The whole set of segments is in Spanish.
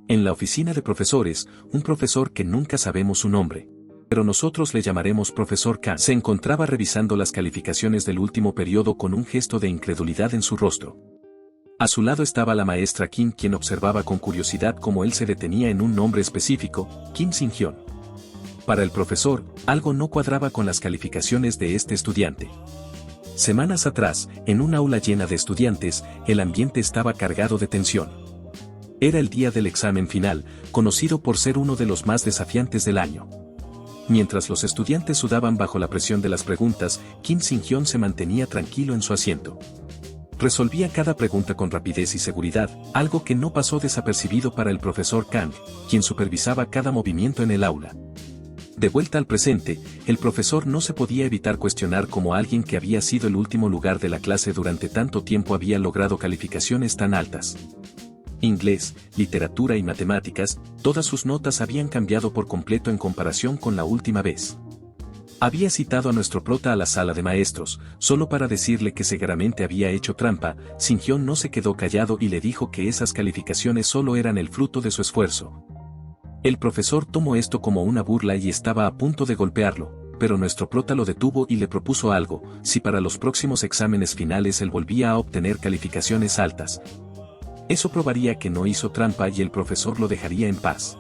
En la oficina de profesores, un profesor que nunca sabemos su nombre, pero nosotros le llamaremos profesor Kang, se encontraba revisando las calificaciones del último periodo con un gesto de incredulidad en su rostro. A su lado estaba la maestra Kim, quien observaba con curiosidad cómo él se detenía en un nombre específico, Kim Sin-hyun. Para el profesor, algo no cuadraba con las calificaciones de este estudiante. Semanas atrás, en un aula llena de estudiantes, el ambiente estaba cargado de tensión. Era el día del examen final, conocido por ser uno de los más desafiantes del año. Mientras los estudiantes sudaban bajo la presión de las preguntas, Kim Sin-hyun se mantenía tranquilo en su asiento. Resolvía cada pregunta con rapidez y seguridad, algo que no pasó desapercibido para el profesor Kang, quien supervisaba cada movimiento en el aula. De vuelta al presente, el profesor no se podía evitar cuestionar cómo alguien que había sido el último lugar de la clase durante tanto tiempo había logrado calificaciones tan altas. Inglés, literatura y matemáticas, todas sus notas habían cambiado por completo en comparación con la última vez. Había citado a nuestro prota a la sala de maestros, solo para decirle que seguramente había hecho trampa. Sin-hyun no se quedó callado y le dijo que esas calificaciones solo eran el fruto de su esfuerzo. El profesor tomó esto como una burla y estaba a punto de golpearlo, pero nuestro prota lo detuvo y le propuso algo: si para los próximos exámenes finales él volvía a obtener calificaciones altas, eso probaría que no hizo trampa y el profesor lo dejaría en paz.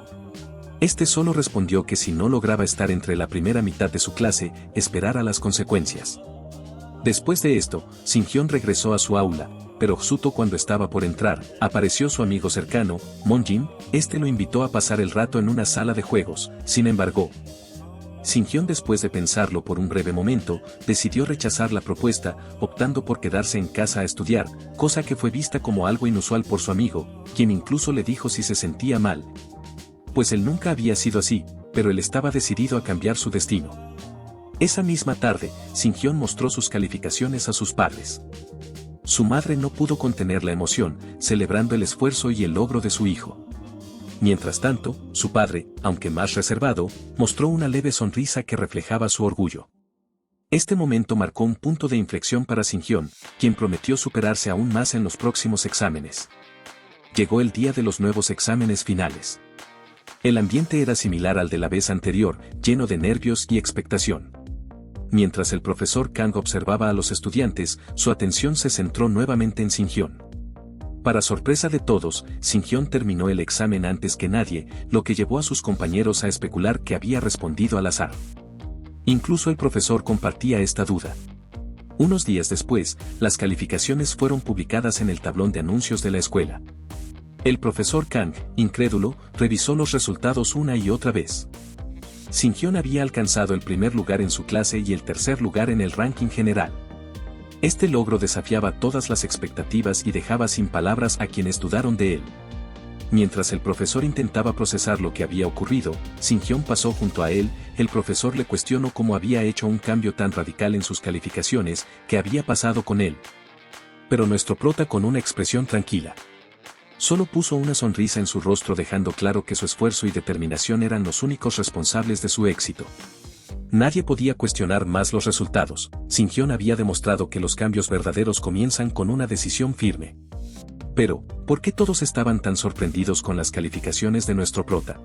Este solo respondió que si no lograba estar entre la primera mitad de su clase, esperara las consecuencias. Después de esto, Sin-hyun regresó a su aula, pero justo cuando estaba por entrar, apareció su amigo cercano, Moon-jin. Este lo invitó a pasar el rato en una sala de juegos. Sin embargo, Sin-hyun, después de pensarlo por un breve momento, decidió rechazar la propuesta, optando por quedarse en casa a estudiar, cosa que fue vista como algo inusual por su amigo, quien incluso le dijo si se sentía mal. Pues él nunca había sido así, pero él estaba decidido a cambiar su destino. Esa misma tarde, Sin-hyun mostró sus calificaciones a sus padres. Su madre no pudo contener la emoción, celebrando el esfuerzo y el logro de su hijo. Mientras tanto, su padre, aunque más reservado, mostró una leve sonrisa que reflejaba su orgullo. Este momento marcó un punto de inflexión para Sin-hyun, quien prometió superarse aún más en los próximos exámenes. Llegó el día de los nuevos exámenes finales. El ambiente era similar al de la vez anterior, lleno de nervios y expectación. Mientras el profesor Kang observaba a los estudiantes, su atención se centró nuevamente en Sin-hyun. Para sorpresa de todos, Sin-hyun terminó el examen antes que nadie, lo que llevó a sus compañeros a especular que había respondido al azar. Incluso el profesor compartía esta duda. Unos días después, las calificaciones fueron publicadas en el tablón de anuncios de la escuela. El profesor Kang, incrédulo, revisó los resultados una y otra vez. Sin-hyun había alcanzado el primer lugar en su clase y el tercer lugar en el ranking general. Este logro desafiaba todas las expectativas y dejaba sin palabras a quienes dudaron de él. Mientras el profesor intentaba procesar lo que había ocurrido, Sin-hyun pasó junto a él. El profesor le cuestionó cómo había hecho un cambio tan radical en sus calificaciones, qué había pasado con él. Pero nuestro prota, con una expresión tranquila, solo puso una sonrisa en su rostro, dejando claro que su esfuerzo y determinación eran los únicos responsables de su éxito. Nadie podía cuestionar más los resultados. Sin-hyun había demostrado que los cambios verdaderos comienzan con una decisión firme. Pero, ¿por qué todos estaban tan sorprendidos con las calificaciones de nuestro prota?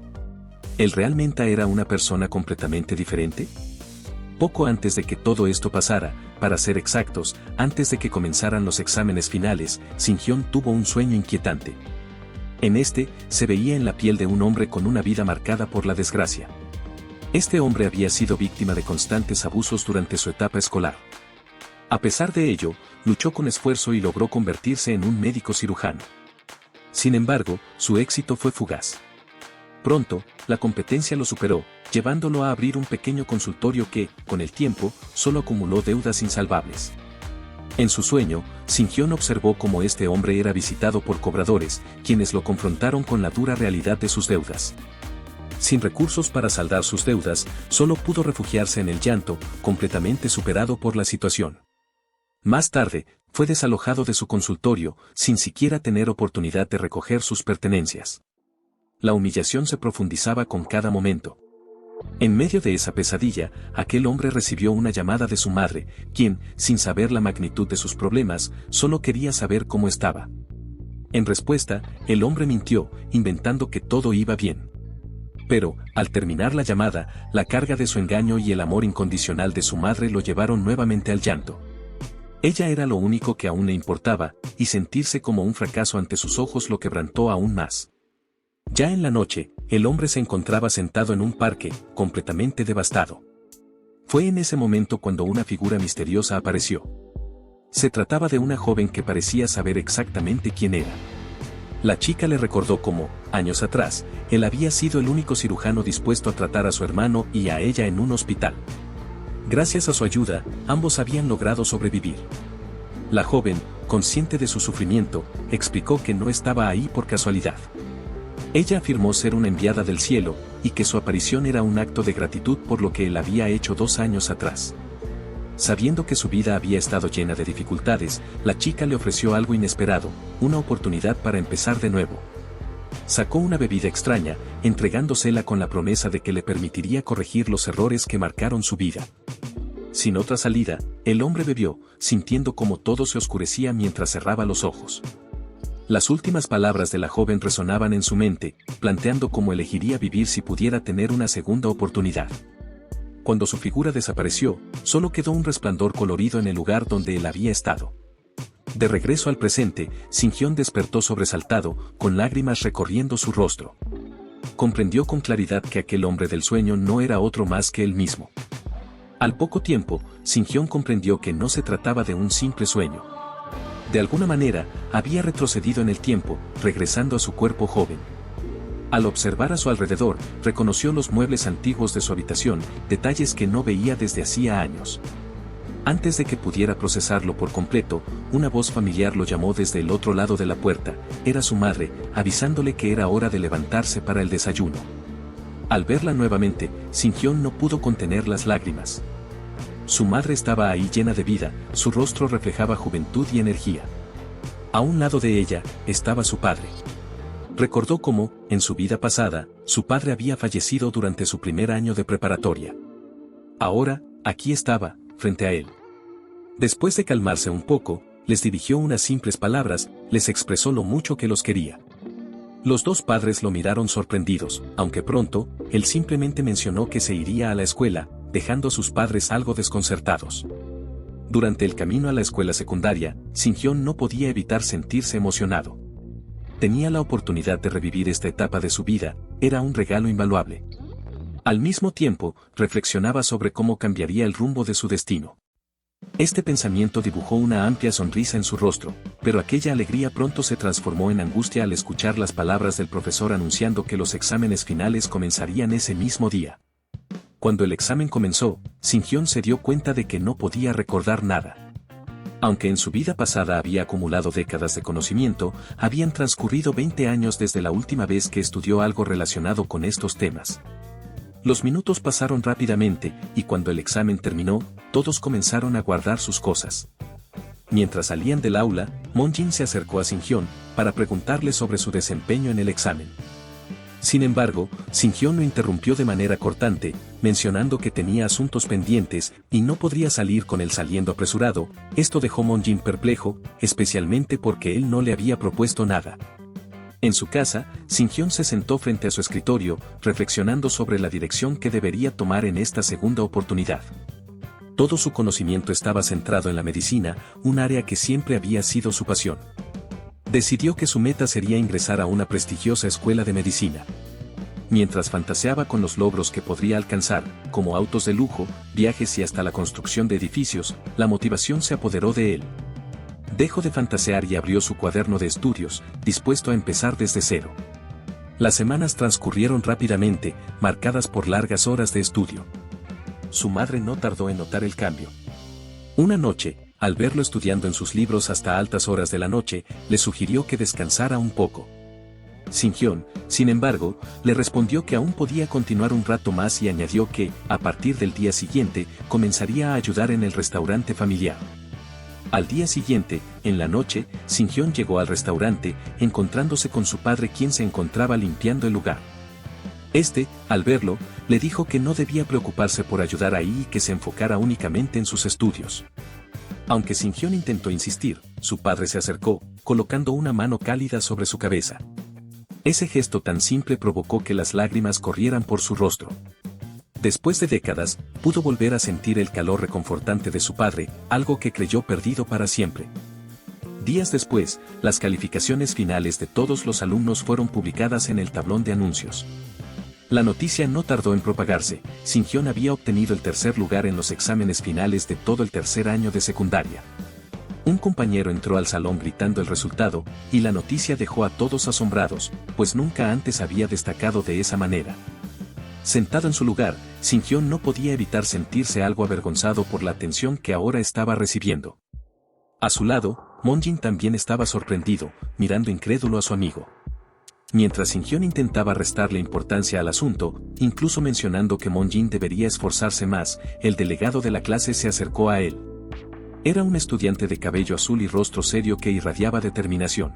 ¿Él realmente era una persona completamente diferente? Poco antes de que todo esto pasara, para ser exactos, antes de que comenzaran los exámenes finales, Sin-hyun tuvo un sueño inquietante. En este, se veía en la piel de un hombre con una vida marcada por la desgracia. Este hombre había sido víctima de constantes abusos durante su etapa escolar. A pesar de ello, luchó con esfuerzo y logró convertirse en un médico cirujano. Sin embargo, su éxito fue fugaz. Pronto, la competencia lo superó, llevándolo a abrir un pequeño consultorio que, con el tiempo, solo acumuló deudas insalvables. En su sueño, Sin-hyun observó cómo este hombre era visitado por cobradores, quienes lo confrontaron con la dura realidad de sus deudas. Sin recursos para saldar sus deudas, solo pudo refugiarse en el llanto, completamente superado por la situación. Más tarde, fue desalojado de su consultorio, sin siquiera tener oportunidad de recoger sus pertenencias. La humillación se profundizaba con cada momento. En medio de esa pesadilla, aquel hombre recibió una llamada de su madre, quien, sin saber la magnitud de sus problemas, solo quería saber cómo estaba. En respuesta, el hombre mintió, inventando que todo iba bien. Pero, al terminar la llamada, la carga de su engaño y el amor incondicional de su madre lo llevaron nuevamente al llanto. Ella era lo único que aún le importaba, y sentirse como un fracaso ante sus ojos lo quebrantó aún más. Ya en la noche, el hombre se encontraba sentado en un parque, completamente devastado. Fue en ese momento cuando una figura misteriosa apareció. Se trataba de una joven que parecía saber exactamente quién era. La chica le recordó cómo, años atrás, él había sido el único cirujano dispuesto a tratar a su hermano y a ella en un hospital. Gracias a su ayuda, ambos habían logrado sobrevivir. La joven, consciente de su sufrimiento, explicó que no estaba ahí por casualidad. Ella afirmó ser una enviada del cielo, y que su aparición era un acto de gratitud por lo que él había hecho 2 años atrás. Sabiendo que su vida había estado llena de dificultades, la chica le ofreció algo inesperado, una oportunidad para empezar de nuevo. Sacó una bebida extraña, entregándosela con la promesa de que le permitiría corregir los errores que marcaron su vida. Sin otra salida, el hombre bebió, sintiendo como todo se oscurecía mientras cerraba los ojos. Las últimas palabras de la joven resonaban en su mente, planteando cómo elegiría vivir si pudiera tener una segunda oportunidad. Cuando su figura desapareció, solo quedó un resplandor colorido en el lugar donde él había estado. De regreso al presente, Sinhyón despertó sobresaltado, con lágrimas recorriendo su rostro. Comprendió con claridad que aquel hombre del sueño no era otro más que él mismo. Al poco tiempo, Sinhyón comprendió que no se trataba de un simple sueño. De alguna manera, había retrocedido en el tiempo, regresando a su cuerpo joven. Al observar a su alrededor, reconoció los muebles antiguos de su habitación, detalles que no veía desde hacía años. Antes de que pudiera procesarlo por completo, una voz familiar lo llamó desde el otro lado de la puerta. Era su madre, avisándole que era hora de levantarse para el desayuno. Al verla nuevamente, Sinhyón no pudo contener las lágrimas. Su madre estaba ahí llena de vida, su rostro reflejaba juventud y energía. A un lado de ella, estaba su padre. Recordó cómo, en su vida pasada, su padre había fallecido durante su primer año de preparatoria. Ahora, aquí estaba, frente a él. Después de calmarse un poco, les dirigió unas simples palabras, les expresó lo mucho que los quería. Los dos padres lo miraron sorprendidos, aunque pronto, él simplemente mencionó que se iría a la escuela, dejando a sus padres algo desconcertados. Durante el camino a la escuela secundaria, Sinhyón no podía evitar sentirse emocionado. Tenía la oportunidad de revivir esta etapa de su vida, era un regalo invaluable. Al mismo tiempo, reflexionaba sobre cómo cambiaría el rumbo de su destino. Este pensamiento dibujó una amplia sonrisa en su rostro, pero aquella alegría pronto se transformó en angustia al escuchar las palabras del profesor anunciando que los exámenes finales comenzarían ese mismo día. Cuando el examen comenzó, Sinhyón se dio cuenta de que no podía recordar nada. Aunque en su vida pasada había acumulado décadas de conocimiento, habían transcurrido 20 años desde la última vez que estudió algo relacionado con estos temas. Los minutos pasaron rápidamente, y cuando el examen terminó, todos comenzaron a guardar sus cosas. Mientras salían del aula, Moonjin se acercó a Sinhyón, para preguntarle sobre su desempeño en el examen. Sin embargo, Sinhyón lo interrumpió de manera cortante, mencionando que tenía asuntos pendientes y no podría salir con él saliendo apresurado. Esto dejó Moonjin perplejo, especialmente porque él no le había propuesto nada. En su casa, Sinhyón se sentó frente a su escritorio, reflexionando sobre la dirección que debería tomar en esta segunda oportunidad. Todo su conocimiento estaba centrado en la medicina, un área que siempre había sido su pasión. Decidió que su meta sería ingresar a una prestigiosa escuela de medicina. Mientras fantaseaba con los logros que podría alcanzar, como autos de lujo, viajes y hasta la construcción de edificios, la motivación se apoderó de él. Dejó de fantasear y abrió su cuaderno de estudios, dispuesto a empezar desde cero. Las semanas transcurrieron rápidamente, marcadas por largas horas de estudio. Su madre no tardó en notar el cambio. Una noche, al verlo estudiando en sus libros hasta altas horas de la noche, le sugirió que descansara un poco. Sinhyón, sin embargo, le respondió que aún podía continuar un rato más y añadió que, a partir del día siguiente, comenzaría a ayudar en el restaurante familiar. Al día siguiente, en la noche, Sinhyón llegó al restaurante, encontrándose con su padre quien se encontraba limpiando el lugar. Este, al verlo, le dijo que no debía preocuparse por ayudar ahí y que se enfocara únicamente en sus estudios. Aunque Sinhyón intentó insistir, su padre se acercó, colocando una mano cálida sobre su cabeza. Ese gesto tan simple provocó que las lágrimas corrieran por su rostro. Después de décadas, pudo volver a sentir el calor reconfortante de su padre, algo que creyó perdido para siempre. Días después, las calificaciones finales de todos los alumnos fueron publicadas en el tablón de anuncios. La noticia no tardó en propagarse. Shin-hyun había obtenido el tercer lugar en los exámenes finales de todo el tercer año de secundaria. Un compañero entró al salón gritando el resultado, y la noticia dejó a todos asombrados, pues nunca antes había destacado de esa manera. Sentado en su lugar, Shin-hyun no podía evitar sentirse algo avergonzado por la atención que ahora estaba recibiendo. A su lado, Moon-jin también estaba sorprendido, mirando incrédulo a su amigo. Mientras Shin-hyun intentaba restarle importancia al asunto, incluso mencionando que Moon-jin debería esforzarse más, el delegado de la clase se acercó a él. Era un estudiante de cabello azul y rostro serio que irradiaba determinación.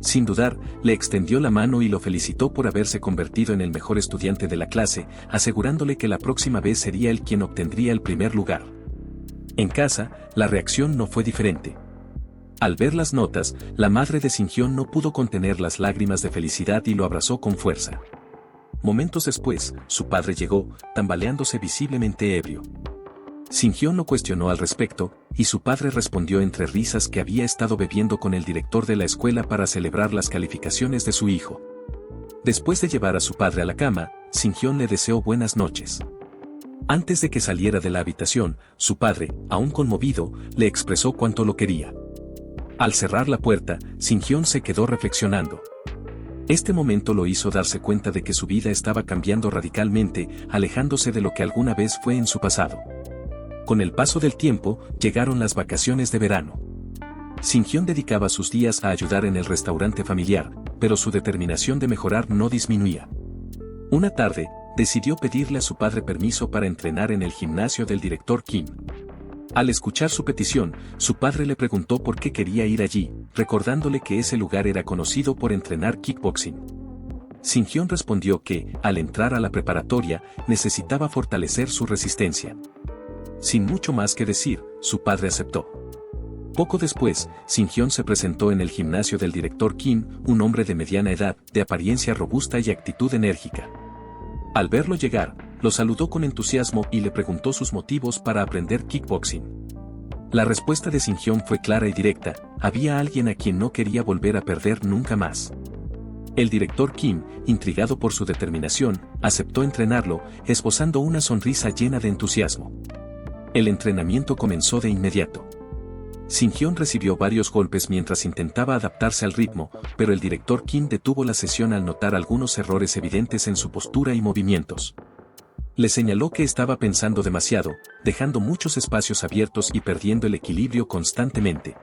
Sin dudar, le extendió la mano y lo felicitó por haberse convertido en el mejor estudiante de la clase, asegurándole que la próxima vez sería él quien obtendría el primer lugar. En casa, la reacción no fue diferente. Al ver las notas, la madre de Shin-hyun no pudo contener las lágrimas de felicidad y lo abrazó con fuerza. Momentos después, su padre llegó, tambaleándose visiblemente ebrio. Shin-hyun no cuestionó al respecto, y su padre respondió entre risas que había estado bebiendo con el director de la escuela para celebrar las calificaciones de su hijo. Después de llevar a su padre a la cama, Shin-hyun le deseó buenas noches. Antes de que saliera de la habitación, su padre, aún conmovido, le expresó cuánto lo quería. Al cerrar la puerta, Shin-hyun se quedó reflexionando. Este momento lo hizo darse cuenta de que su vida estaba cambiando radicalmente, alejándose de lo que alguna vez fue en su pasado. Con el paso del tiempo, llegaron las vacaciones de verano. Shin-hyun dedicaba sus días a ayudar en el restaurante familiar, pero su determinación de mejorar no disminuía. Una tarde, decidió pedirle a su padre permiso para entrenar en el gimnasio del director Kim. Al escuchar su petición, su padre le preguntó por qué quería ir allí, recordándole que ese lugar era conocido por entrenar kickboxing. Shin-hyun respondió que, al entrar a la preparatoria, necesitaba fortalecer su resistencia. Sin mucho más que decir, su padre aceptó. Poco después, Shin-hyun se presentó en el gimnasio del director Kim, un hombre de mediana edad, de apariencia robusta y actitud enérgica. Al verlo llegar, lo saludó con entusiasmo y le preguntó sus motivos para aprender kickboxing. La respuesta de Shin-hyun fue clara y directa: había alguien a quien no quería volver a perder nunca más. El director Kim, intrigado por su determinación, aceptó entrenarlo, esbozando una sonrisa llena de entusiasmo. El entrenamiento comenzó de inmediato. Shin-hyun recibió varios golpes mientras intentaba adaptarse al ritmo, pero el director Kim detuvo la sesión al notar algunos errores evidentes en su postura y movimientos. Le señaló que estaba pensando demasiado, dejando muchos espacios abiertos y perdiendo el equilibrio constantemente.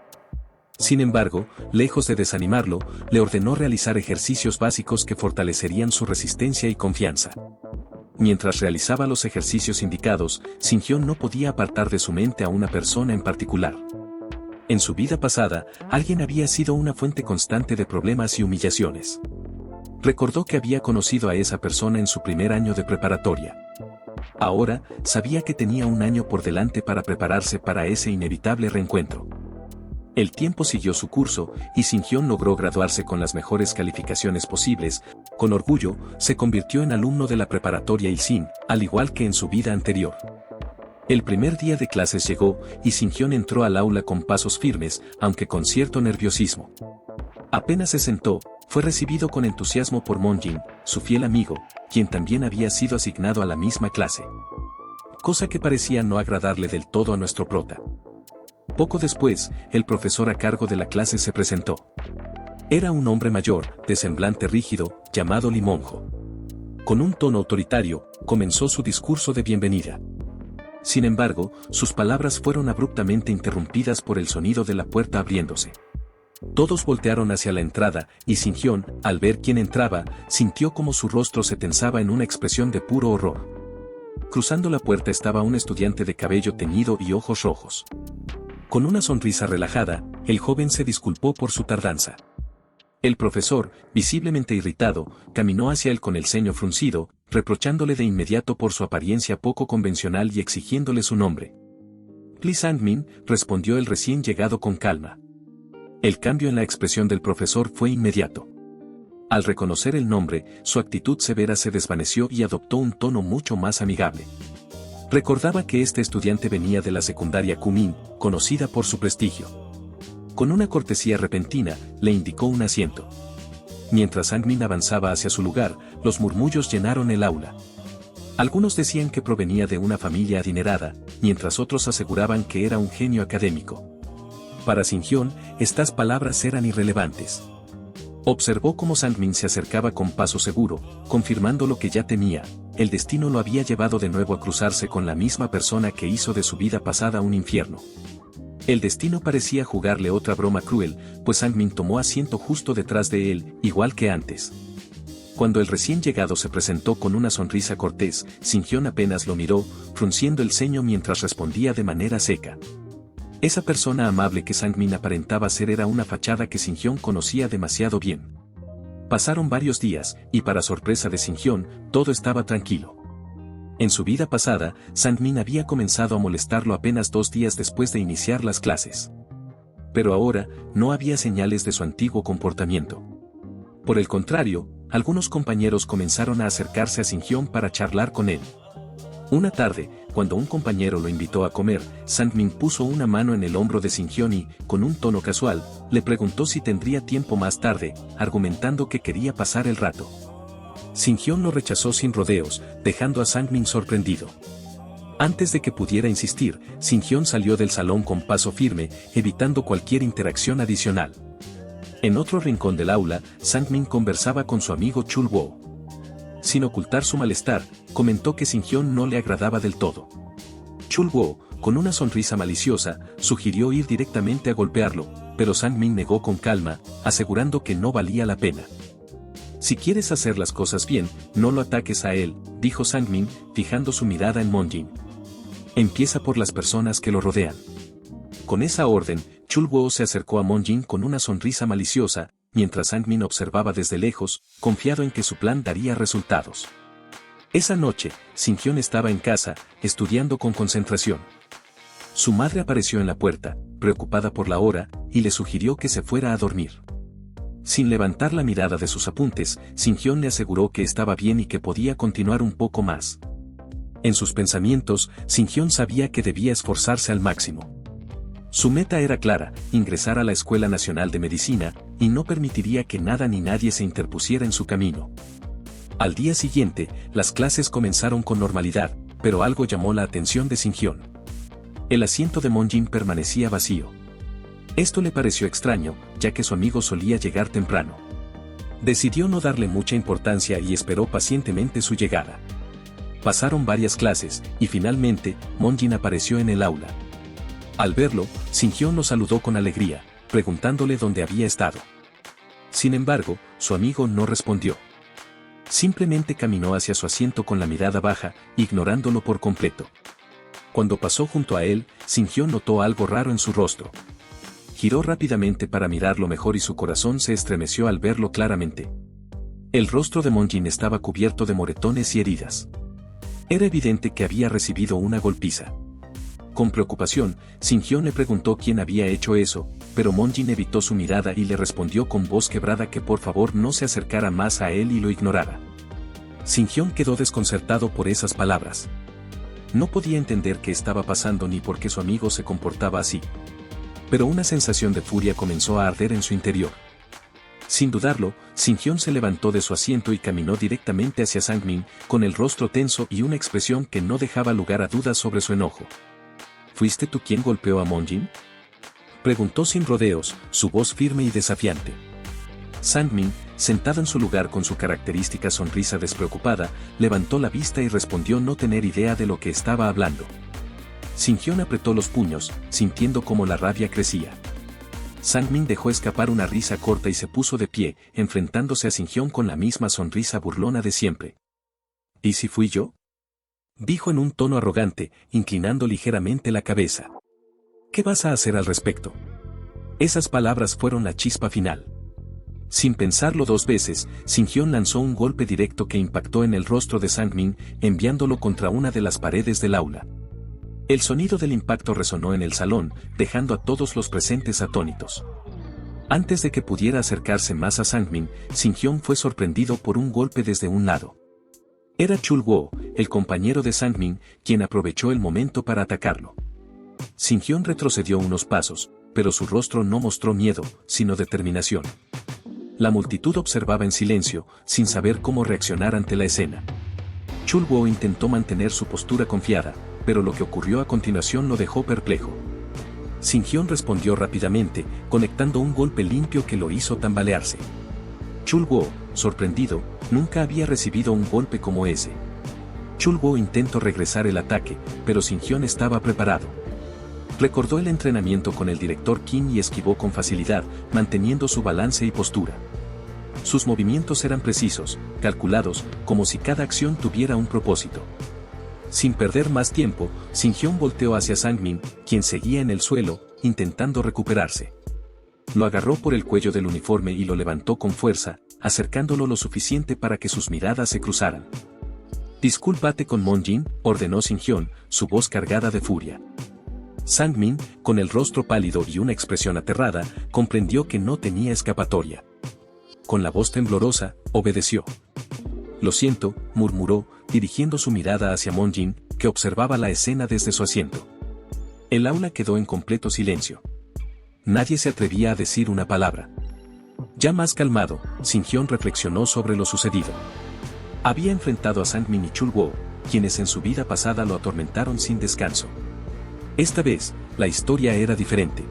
Sin embargo, lejos de desanimarlo, le ordenó realizar ejercicios básicos que fortalecerían su resistencia y confianza. Mientras realizaba los ejercicios indicados, Shin-hyun no podía apartar de su mente a una persona en particular. En su vida pasada, alguien había sido una fuente constante de problemas y humillaciones. Recordó que había conocido a esa persona en su primer año de preparatoria. Ahora, sabía que tenía un año por delante para prepararse para ese inevitable reencuentro. El tiempo siguió su curso, y Shin-hyun logró graduarse con las mejores calificaciones posibles. Con orgullo, se convirtió en alumno de la preparatoria Ilsin, al igual que en su vida anterior. El primer día de clases llegó, y Shin-hyun entró al aula con pasos firmes, aunque con cierto nerviosismo. Apenas se sentó, fue recibido con entusiasmo por Moon-jin, su fiel amigo, quien también había sido asignado a la misma clase. Cosa que parecía no agradarle del todo a nuestro prota. Poco después, el profesor a cargo de la clase se presentó. Era un hombre mayor, de semblante rígido, llamado Lee Monjo. Con un tono autoritario, comenzó su discurso de bienvenida. Sin embargo, sus palabras fueron abruptamente interrumpidas por el sonido de la puerta abriéndose. Todos voltearon hacia la entrada, y Shin-hyun, al ver quién entraba, sintió como su rostro se tensaba en una expresión de puro horror. Cruzando la puerta estaba un estudiante de cabello teñido y ojos rojos. Con una sonrisa relajada, el joven se disculpó por su tardanza. El profesor, visiblemente irritado, caminó hacia él con el ceño fruncido, reprochándole de inmediato por su apariencia poco convencional y exigiéndole su nombre. Lee Sang-min, respondió el recién llegado con calma. El cambio en la expresión del profesor fue inmediato. Al reconocer el nombre, su actitud severa se desvaneció y adoptó un tono mucho más amigable. Recordaba que este estudiante venía de la secundaria Kunming, conocida por su prestigio. Con una cortesía repentina, le indicó un asiento. Mientras Sang-min avanzaba hacia su lugar, los murmullos llenaron el aula. Algunos decían que provenía de una familia adinerada, mientras otros aseguraban que era un genio académico. Para Shin-hyun, estas palabras eran irrelevantes. Observó cómo Sang-min se acercaba con paso seguro, confirmando lo que ya temía: el destino lo había llevado de nuevo a cruzarse con la misma persona que hizo de su vida pasada un infierno. El destino parecía jugarle otra broma cruel, pues Sang-min tomó asiento justo detrás de él, igual que antes. Cuando el recién llegado se presentó con una sonrisa cortés, Shin-hyun apenas lo miró, frunciendo el ceño mientras respondía de manera seca. Esa persona amable que Sang-min aparentaba ser era una fachada que Shin-hyun conocía demasiado bien. Pasaron varios días, y para sorpresa de Shin-hyun, todo estaba tranquilo. En su vida pasada, Sang-min había comenzado a molestarlo apenas 2 días después de iniciar las clases. Pero ahora, no había señales de su antiguo comportamiento. Por el contrario, algunos compañeros comenzaron a acercarse a Shin-hyun para charlar con él. Una tarde, cuando un compañero lo invitó a comer, Sang-min puso una mano en el hombro de Shin-hyun y, con un tono casual, le preguntó si tendría tiempo más tarde, argumentando que quería pasar el rato. Shin-hyun lo rechazó sin rodeos, dejando a Sang-min sorprendido. Antes de que pudiera insistir, Shin-hyun salió del salón con paso firme, evitando cualquier interacción adicional. En otro rincón del aula, Sang-min conversaba con su amigo Chul-woo. Sin ocultar su malestar, comentó que Shin-hyun no le agradaba del todo. Chul-woo, con una sonrisa maliciosa, sugirió ir directamente a golpearlo, pero Sang-min negó con calma, asegurando que no valía la pena. Si quieres hacer las cosas bien, no lo ataques a él, dijo Sang-min, fijando su mirada en Moon-jin. Empieza por las personas que lo rodean. Con esa orden, Chul-woo se acercó a Moon-jin con una sonrisa maliciosa, mientras Sang-min observaba desde lejos, confiado en que su plan daría resultados. Esa noche, Shin-hyun estaba en casa, estudiando con concentración. Su madre apareció en la puerta, preocupada por la hora, y le sugirió que se fuera a dormir. Sin levantar la mirada de sus apuntes, Shin-hyun le aseguró que estaba bien y que podía continuar un poco más. En sus pensamientos, Shin-hyun sabía que debía esforzarse al máximo. Su meta era clara: ingresar a la Escuela Nacional de Medicina, y no permitiría que nada ni nadie se interpusiera en su camino. Al día siguiente, las clases comenzaron con normalidad, pero algo llamó la atención de Shin-hyun. El asiento de Moon-jin permanecía vacío. Esto le pareció extraño, ya que su amigo solía llegar temprano. Decidió no darle mucha importancia y esperó pacientemente su llegada. Pasaron varias clases, y finalmente, Moon-jin apareció en el aula. Al verlo, Shin-hyun lo saludó con alegría, preguntándole dónde había estado. Sin embargo, su amigo no respondió. Simplemente caminó hacia su asiento con la mirada baja, ignorándolo por completo. Cuando pasó junto a él, Shin-hyun notó algo raro en su rostro. Giró rápidamente para mirarlo mejor y su corazón se estremeció al verlo claramente. El rostro de Moon-jin estaba cubierto de moretones y heridas. Era evidente que había recibido una golpiza. Con preocupación, Shin-hyun le preguntó quién había hecho eso, pero Moon-jin evitó su mirada y le respondió con voz quebrada que por favor no se acercara más a él y lo ignorara. Shin-hyun quedó desconcertado por esas palabras. No podía entender qué estaba pasando ni por qué su amigo se comportaba así. Pero una sensación de furia comenzó a arder en su interior. Sin dudarlo, Shin-hyun se levantó de su asiento y caminó directamente hacia Sang-min, con el rostro tenso y una expresión que no dejaba lugar a dudas sobre su enojo. ¿Fuiste tú quien golpeó a Moon-jin?, preguntó sin rodeos, su voz firme y desafiante. Sang-min, sentada en su lugar con su característica sonrisa despreocupada, levantó la vista y respondió no tener idea de lo que estaba hablando. Shin-hyun apretó los puños, sintiendo cómo la rabia crecía. Sang-min dejó escapar una risa corta y se puso de pie, enfrentándose a Shin-hyun con la misma sonrisa burlona de siempre. ¿Y si fui yo?, dijo en un tono arrogante, inclinando ligeramente la cabeza. ¿Qué vas a hacer al respecto? Esas palabras fueron la chispa final. Sin pensarlo 2 veces, Shin-hyun lanzó un golpe directo que impactó en el rostro de Sang-min, enviándolo contra una de las paredes del aula. El sonido del impacto resonó en el salón, dejando a todos los presentes atónitos. Antes de que pudiera acercarse más a Sang-min, Shin-hyun fue sorprendido por un golpe desde un lado. Era Chul-woo, el compañero de Sang-min, quien aprovechó el momento para atacarlo. Shin-hyun retrocedió unos pasos, pero su rostro no mostró miedo, sino determinación. La multitud observaba en silencio, sin saber cómo reaccionar ante la escena. Chul-woo intentó mantener su postura confiada, pero lo que ocurrió a continuación lo dejó perplejo. Shin-hyun respondió rápidamente, conectando un golpe limpio que lo hizo tambalearse. Chul-woo, sorprendido, nunca había recibido un golpe como ese. Chul-woo intentó regresar el ataque, pero Shin-hyun estaba preparado. Recordó el entrenamiento con el director Kim y esquivó con facilidad, manteniendo su balance y postura. Sus movimientos eran precisos, calculados, como si cada acción tuviera un propósito. Sin perder más tiempo, Shin-hyun volteó hacia Sang-min, quien seguía en el suelo, intentando recuperarse. Lo agarró por el cuello del uniforme y lo levantó con fuerza, acercándolo lo suficiente para que sus miradas se cruzaran. «Discúlpate con Moon-jin», ordenó Shin-hyun, su voz cargada de furia. Sang-min, con el rostro pálido y una expresión aterrada, comprendió que no tenía escapatoria. Con la voz temblorosa, obedeció. «Lo siento», murmuró, dirigiendo su mirada hacia Moon-jin, que observaba la escena desde su asiento. El aula quedó en completo silencio. Nadie se atrevía a decir una palabra. Ya más calmado, Shin-hyun reflexionó sobre lo sucedido. Había enfrentado a Sang-min y Chul-woo, quienes en su vida pasada lo atormentaron sin descanso. Esta vez, la historia era diferente.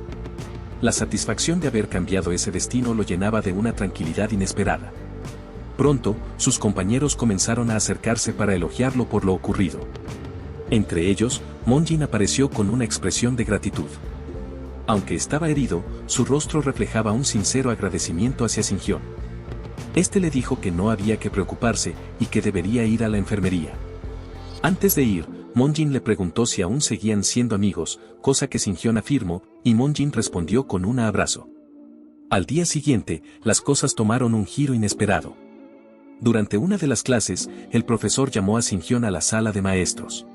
La satisfacción de haber cambiado ese destino lo llenaba de una tranquilidad inesperada. Pronto, sus compañeros comenzaron a acercarse para elogiarlo por lo ocurrido. Entre ellos, Moon-jin apareció con una expresión de gratitud. Aunque estaba herido, su rostro reflejaba un sincero agradecimiento hacia Shin-hyun. Este le dijo que no había que preocuparse y que debería ir a la enfermería. Antes de ir, Moon-jin le preguntó si aún seguían siendo amigos, cosa que Shin-hyun afirmó, y Moon-jin respondió con un abrazo. Al día siguiente, las cosas tomaron un giro inesperado. Durante una de las clases, el profesor llamó a Shin-hyun a la sala de maestros.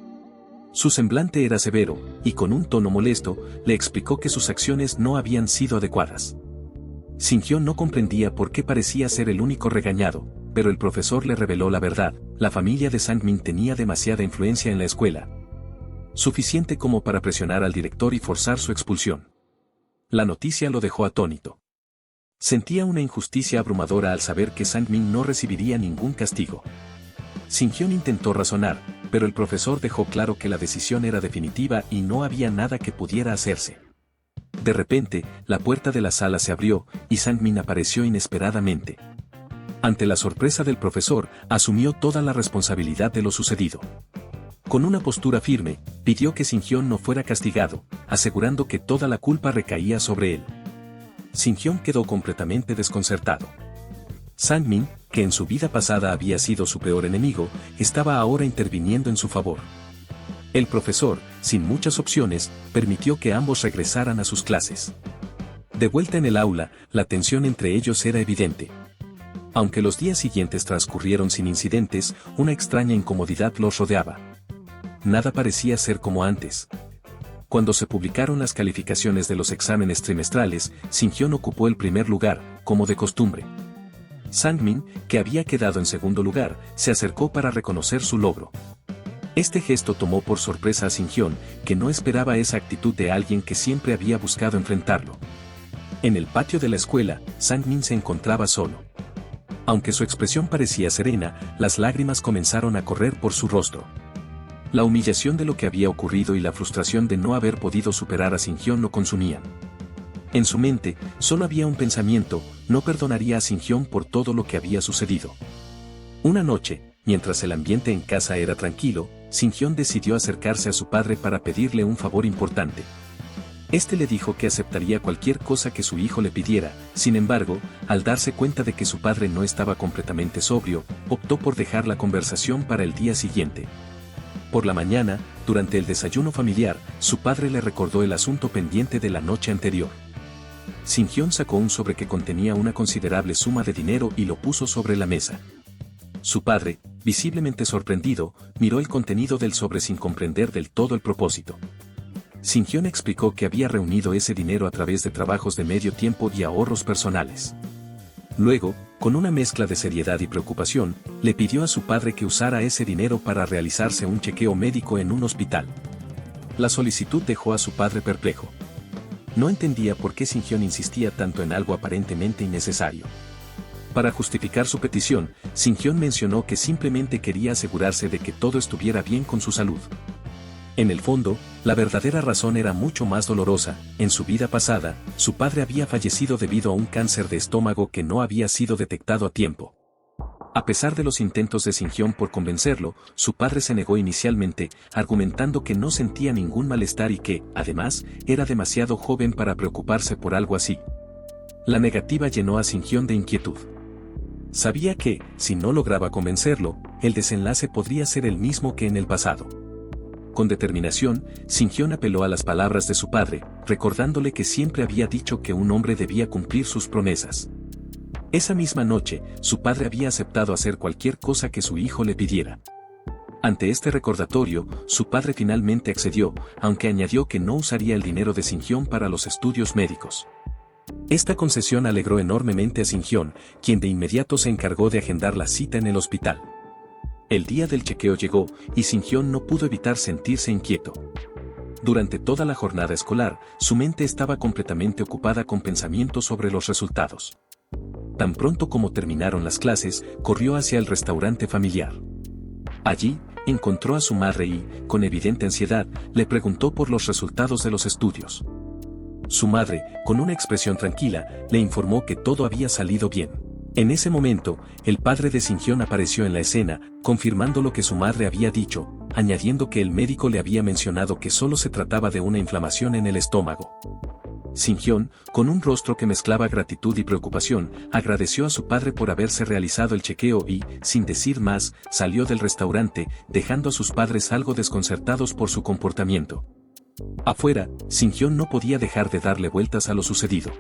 Su semblante era severo, y con un tono molesto, le explicó que sus acciones no habían sido adecuadas. Shin-hyun no comprendía por qué parecía ser el único regañado, pero el profesor le reveló la verdad: la familia de Sang-min tenía demasiada influencia en la escuela. Suficiente como para presionar al director y forzar su expulsión. La noticia lo dejó atónito. Sentía una injusticia abrumadora al saber que Sang-min no recibiría ningún castigo. Shin-hyun intentó razonar, pero el profesor dejó claro que la decisión era definitiva y no había nada que pudiera hacerse. De repente, la puerta de la sala se abrió, y Sang-min apareció inesperadamente. Ante la sorpresa del profesor, asumió toda la responsabilidad de lo sucedido. Con una postura firme, pidió que Shin-hyun no fuera castigado, asegurando que toda la culpa recaía sobre él. Shin-hyun quedó completamente desconcertado. Sang-min, que en su vida pasada había sido su peor enemigo, estaba ahora interviniendo en su favor. El profesor, sin muchas opciones, permitió que ambos regresaran a sus clases. De vuelta en el aula, la tensión entre ellos era evidente. Aunque los días siguientes transcurrieron sin incidentes, una extraña incomodidad los rodeaba. Nada parecía ser como antes. Cuando se publicaron las calificaciones de los exámenes trimestrales, Shin-hyun ocupó el primer lugar, como de costumbre. Sang-min, que había quedado en segundo lugar, se acercó para reconocer su logro. Este gesto tomó por sorpresa a Shin-hyun, que no esperaba esa actitud de alguien que siempre había buscado enfrentarlo. En el patio de la escuela, Sang-min se encontraba solo. Aunque su expresión parecía serena, las lágrimas comenzaron a correr por su rostro. La humillación de lo que había ocurrido y la frustración de no haber podido superar a Shin-hyun lo consumían. En su mente, solo había un pensamiento: no perdonaría a Shin-hyun por todo lo que había sucedido. Una noche, mientras el ambiente en casa era tranquilo, Shin-hyun decidió acercarse a su padre para pedirle un favor importante. Este le dijo que aceptaría cualquier cosa que su hijo le pidiera. Sin embargo, al darse cuenta de que su padre no estaba completamente sobrio, optó por dejar la conversación para el día siguiente. Por la mañana, durante el desayuno familiar, su padre le recordó el asunto pendiente de la noche anterior. Shin-hyun sacó un sobre que contenía una considerable suma de dinero y lo puso sobre la mesa. Su padre, visiblemente sorprendido, miró el contenido del sobre sin comprender del todo el propósito. Shin-hyun explicó que había reunido ese dinero a través de trabajos de medio tiempo y ahorros personales. Luego, con una mezcla de seriedad y preocupación, le pidió a su padre que usara ese dinero para realizarse un chequeo médico en un hospital. La solicitud dejó a su padre perplejo. No entendía por qué Shin-hyun insistía tanto en algo aparentemente innecesario. Para justificar su petición, Shin-hyun mencionó que simplemente quería asegurarse de que todo estuviera bien con su salud. En el fondo, la verdadera razón era mucho más dolorosa. En su vida pasada, su padre había fallecido debido a un cáncer de estómago que no había sido detectado a tiempo. A pesar de los intentos de Shin-hyun por convencerlo, su padre se negó inicialmente, argumentando que no sentía ningún malestar y que, además, era demasiado joven para preocuparse por algo así. La negativa llenó a Shin-hyun de inquietud. Sabía que, si no lograba convencerlo, el desenlace podría ser el mismo que en el pasado. Con determinación, Shin-hyun apeló a las palabras de su padre, recordándole que siempre había dicho que un hombre debía cumplir sus promesas. Esa misma noche, su padre había aceptado hacer cualquier cosa que su hijo le pidiera. Ante este recordatorio, su padre finalmente accedió, aunque añadió que no usaría el dinero de Shin-hyun para los estudios médicos. Esta concesión alegró enormemente a Shin-hyun, quien de inmediato se encargó de agendar la cita en el hospital. El día del chequeo llegó, y Shin-hyun no pudo evitar sentirse inquieto. Durante toda la jornada escolar, su mente estaba completamente ocupada con pensamientos sobre los resultados. Tan pronto como terminaron las clases, corrió hacia el restaurante familiar. Allí, encontró a su madre y, con evidente ansiedad, le preguntó por los resultados de los estudios. Su madre, con una expresión tranquila, le informó que todo había salido bien. En ese momento, el padre de Shin-hyun apareció en la escena, confirmando lo que su madre había dicho, añadiendo que el médico le había mencionado que solo se trataba de una inflamación en el estómago. Shin-hyun, con un rostro que mezclaba gratitud y preocupación, agradeció a su padre por haberse realizado el chequeo y, sin decir más, salió del restaurante, dejando a sus padres algo desconcertados por su comportamiento. Afuera, Shin-hyun no podía dejar de darle vueltas a lo sucedido.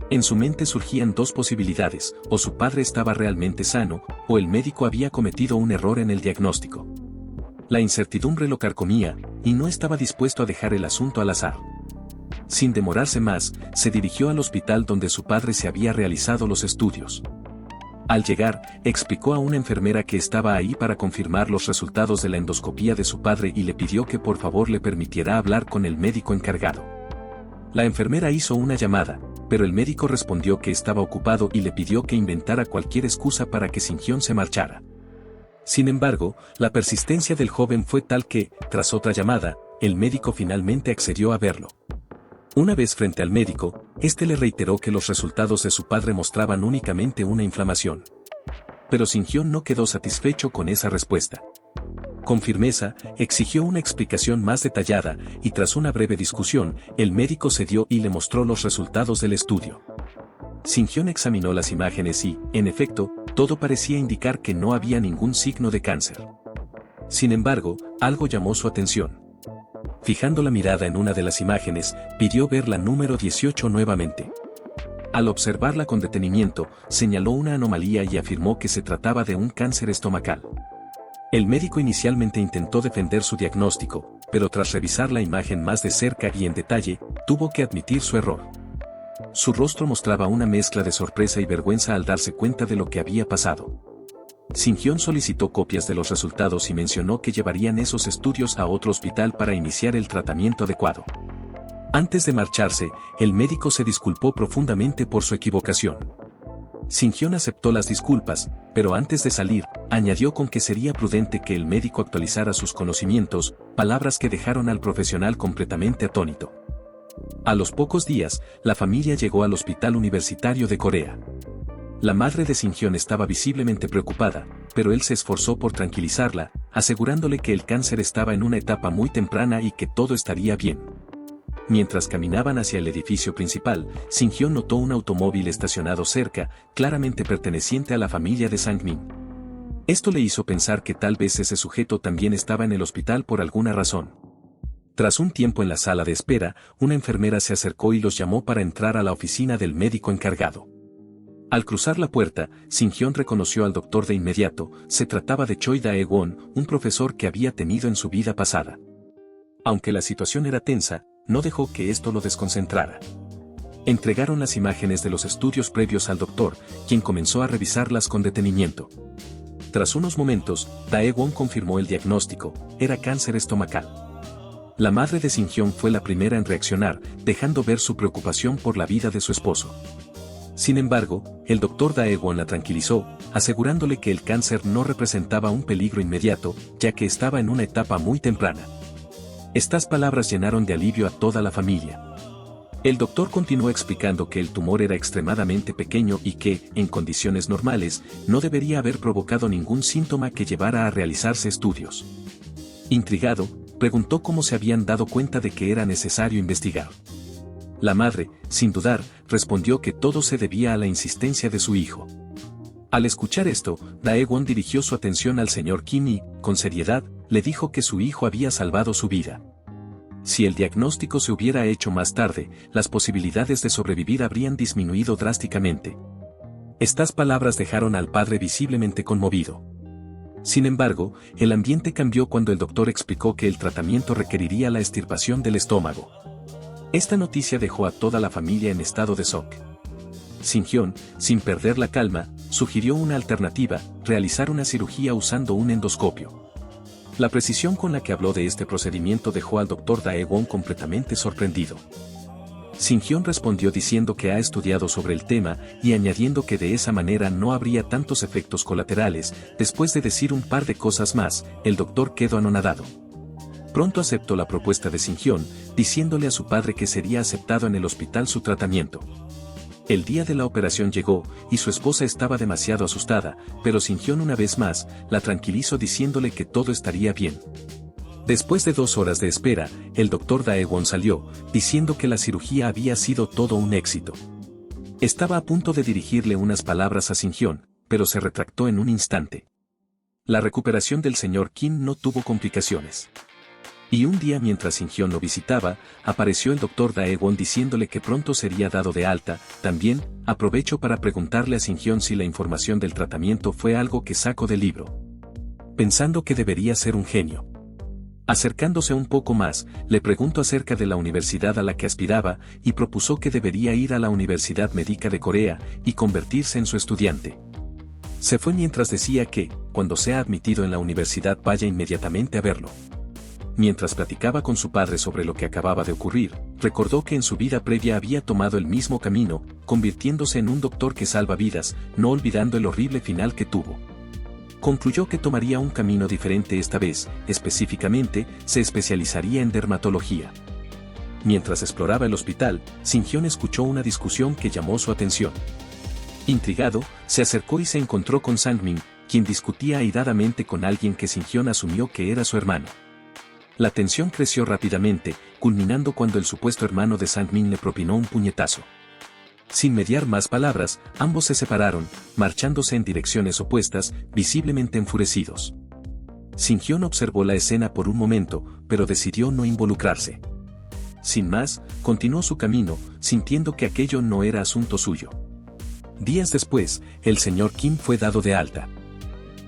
En su mente surgían dos posibilidades: o su padre estaba realmente sano, o el médico había cometido un error en el diagnóstico. La incertidumbre lo carcomía, y no estaba dispuesto a dejar el asunto al azar. Sin demorarse más, se dirigió al hospital donde su padre se había realizado los estudios. Al llegar, explicó a una enfermera que estaba ahí para confirmar los resultados de la endoscopía de su padre y le pidió que por favor le permitiera hablar con el médico encargado. La enfermera hizo una llamada, pero el médico respondió que estaba ocupado y le pidió que inventara cualquier excusa para que Shin-hyun se marchara. Sin embargo, la persistencia del joven fue tal que, tras otra llamada, el médico finalmente accedió a verlo. Una vez frente al médico, este le reiteró que los resultados de su padre mostraban únicamente una inflamación. Pero Shin-hyun no quedó satisfecho con esa respuesta. Con firmeza, exigió una explicación más detallada, y tras una breve discusión, el médico cedió y le mostró los resultados del estudio. Shin-hyun examinó las imágenes y, en efecto, todo parecía indicar que no había ningún signo de cáncer. Sin embargo, algo llamó su atención. Fijando la mirada en una de las imágenes, pidió ver la número 18 nuevamente. Al observarla con detenimiento, señaló una anomalía y afirmó que se trataba de un cáncer estomacal. El médico inicialmente intentó defender su diagnóstico, pero tras revisar la imagen más de cerca y en detalle, tuvo que admitir su error. Su rostro mostraba una mezcla de sorpresa y vergüenza al darse cuenta de lo que había pasado. Shin-hyun solicitó copias de los resultados y mencionó que llevarían esos estudios a otro hospital para iniciar el tratamiento adecuado. Antes de marcharse, el médico se disculpó profundamente por su equivocación. Shin-hyun aceptó las disculpas, pero antes de salir, añadió con que sería prudente que el médico actualizara sus conocimientos, palabras que dejaron al profesional completamente atónito. A los pocos días, la familia llegó al Hospital Universitario de Corea. La madre de Shin-hyun estaba visiblemente preocupada, pero él se esforzó por tranquilizarla, asegurándole que el cáncer estaba en una etapa muy temprana y que todo estaría bien. Mientras caminaban hacia el edificio principal, Shin-hyun notó un automóvil estacionado cerca, claramente perteneciente a la familia de Sang-min. Esto le hizo pensar que tal vez ese sujeto también estaba en el hospital por alguna razón. Tras un tiempo en la sala de espera, una enfermera se acercó y los llamó para entrar a la oficina del médico encargado. Al cruzar la puerta, Shin-hyun reconoció al doctor de inmediato. Se trataba de Choi Dae-won, un profesor que había tenido en su vida pasada. Aunque la situación era tensa, no dejó que esto lo desconcentrara. Entregaron las imágenes de los estudios previos al doctor, quien comenzó a revisarlas con detenimiento. Tras unos momentos, Dae-won confirmó el diagnóstico: era cáncer estomacal. La madre de Shin-hyun fue la primera en reaccionar, dejando ver su preocupación por la vida de su esposo. Sin embargo, el doctor Dae-won la tranquilizó, asegurándole que el cáncer no representaba un peligro inmediato, ya que estaba en una etapa muy temprana. Estas palabras llenaron de alivio a toda la familia. El doctor continuó explicando que el tumor era extremadamente pequeño y que, en condiciones normales, no debería haber provocado ningún síntoma que llevara a realizarse estudios. Intrigado, preguntó cómo se habían dado cuenta de que era necesario investigar. La madre, sin dudar, respondió que todo se debía a la insistencia de su hijo. Al escuchar esto, Dae-won dirigió su atención al señor Kim y, con seriedad, le dijo que su hijo había salvado su vida. Si el diagnóstico se hubiera hecho más tarde, las posibilidades de sobrevivir habrían disminuido drásticamente. Estas palabras dejaron al padre visiblemente conmovido. Sin embargo, el ambiente cambió cuando el doctor explicó que el tratamiento requeriría la extirpación del estómago. Esta noticia dejó a toda la familia en estado de shock. Shin-hyun, sin perder la calma, sugirió una alternativa: realizar una cirugía usando un endoscopio. La precisión con la que habló de este procedimiento dejó al doctor Dae-won completamente sorprendido. Shin-hyun respondió diciendo que ha estudiado sobre el tema y añadiendo que de esa manera no habría tantos efectos colaterales. Después de decir un par de cosas más, el doctor quedó anonadado. Pronto aceptó la propuesta de Shin-hyun, diciéndole a su padre que sería aceptado en el hospital su tratamiento. El día de la operación llegó, y su esposa estaba demasiado asustada, pero Shin-hyun una vez más, la tranquilizó diciéndole que todo estaría bien. Después de 2 horas de espera, el doctor Dae-won salió, diciendo que la cirugía había sido todo un éxito. Estaba a punto de dirigirle unas palabras a Shin-hyun, pero se retractó en un instante. La recuperación del señor Kim no tuvo complicaciones. Y un día mientras Shin-hyun lo visitaba, apareció el doctor Dae-won diciéndole que pronto sería dado de alta. También, aprovechó para preguntarle a Shin-hyun si la información del tratamiento fue algo que sacó del libro. Pensando que debería ser un genio. Acercándose un poco más, le preguntó acerca de la universidad a la que aspiraba, y propuso que debería ir a la Universidad Médica de Corea, y convertirse en su estudiante. Se fue mientras decía que, cuando sea admitido en la universidad, vaya inmediatamente a verlo. Mientras platicaba con su padre sobre lo que acababa de ocurrir, recordó que en su vida previa había tomado el mismo camino, convirtiéndose en un doctor que salva vidas, no olvidando el horrible final que tuvo. Concluyó que tomaría un camino diferente esta vez, específicamente, se especializaría en dermatología. Mientras exploraba el hospital, Shin-hyun escuchó una discusión que llamó su atención. Intrigado, se acercó y se encontró con Sang-min, quien discutía airadamente con alguien que Shin-hyun asumió que era su hermano. La tensión creció rápidamente, culminando cuando el supuesto hermano de Sang-min le propinó un puñetazo. Sin mediar más palabras, ambos se separaron, marchándose en direcciones opuestas, visiblemente enfurecidos. Shin-hyun observó la escena por un momento, pero decidió no involucrarse. Sin más, continuó su camino, sintiendo que aquello no era asunto suyo. Días después, el señor Kim fue dado de alta.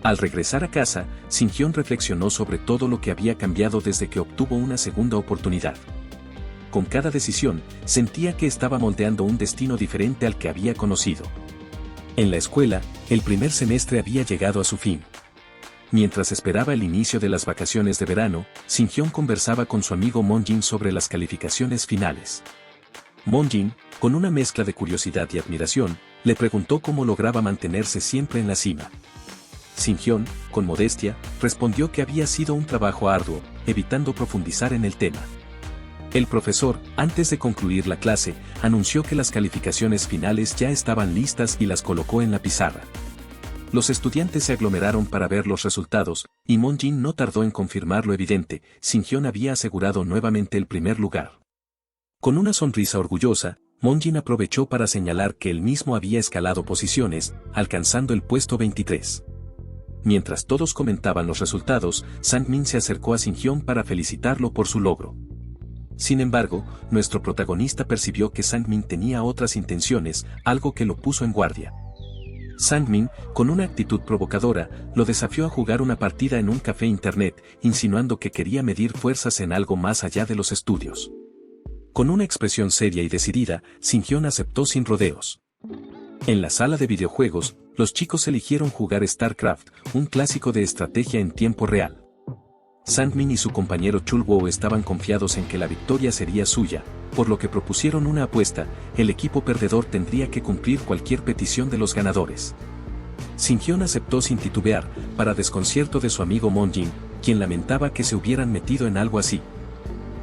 Al regresar a casa, Shin-hyun reflexionó sobre todo lo que había cambiado desde que obtuvo una segunda oportunidad. Con cada decisión, sentía que estaba moldeando un destino diferente al que había conocido. En la escuela, el primer semestre había llegado a su fin. Mientras esperaba el inicio de las vacaciones de verano, Shin-hyun conversaba con su amigo Moon-jin sobre las calificaciones finales. Moon-jin, con una mezcla de curiosidad y admiración, le preguntó cómo lograba mantenerse siempre en la cima. Shin-hyun, con modestia, respondió que había sido un trabajo arduo, evitando profundizar en el tema. El profesor, antes de concluir la clase, anunció que las calificaciones finales ya estaban listas y las colocó en la pizarra. Los estudiantes se aglomeraron para ver los resultados, y Moon-jin no tardó en confirmar lo evidente: Shin-hyun había asegurado nuevamente el primer lugar. Con una sonrisa orgullosa, Moon-jin aprovechó para señalar que él mismo había escalado posiciones, alcanzando el puesto 23. Mientras todos comentaban los resultados, Sang-min se acercó a Shin-hyun para felicitarlo por su logro. Sin embargo, nuestro protagonista percibió que Sang-min tenía otras intenciones, algo que lo puso en guardia. Sangmin, con una actitud provocadora, lo desafió a jugar una partida en un café internet, insinuando que quería medir fuerzas en algo más allá de los estudios. Con una expresión seria y decidida, Shin-hyun aceptó sin rodeos. En la sala de videojuegos, los chicos eligieron jugar StarCraft, un clásico de estrategia en tiempo real. Sangmin y su compañero Chul-woo estaban confiados en que la victoria sería suya, por lo que propusieron una apuesta: el equipo perdedor tendría que cumplir cualquier petición de los ganadores. Shin-hyun aceptó sin titubear, para desconcierto de su amigo Moon-jin, quien lamentaba que se hubieran metido en algo así.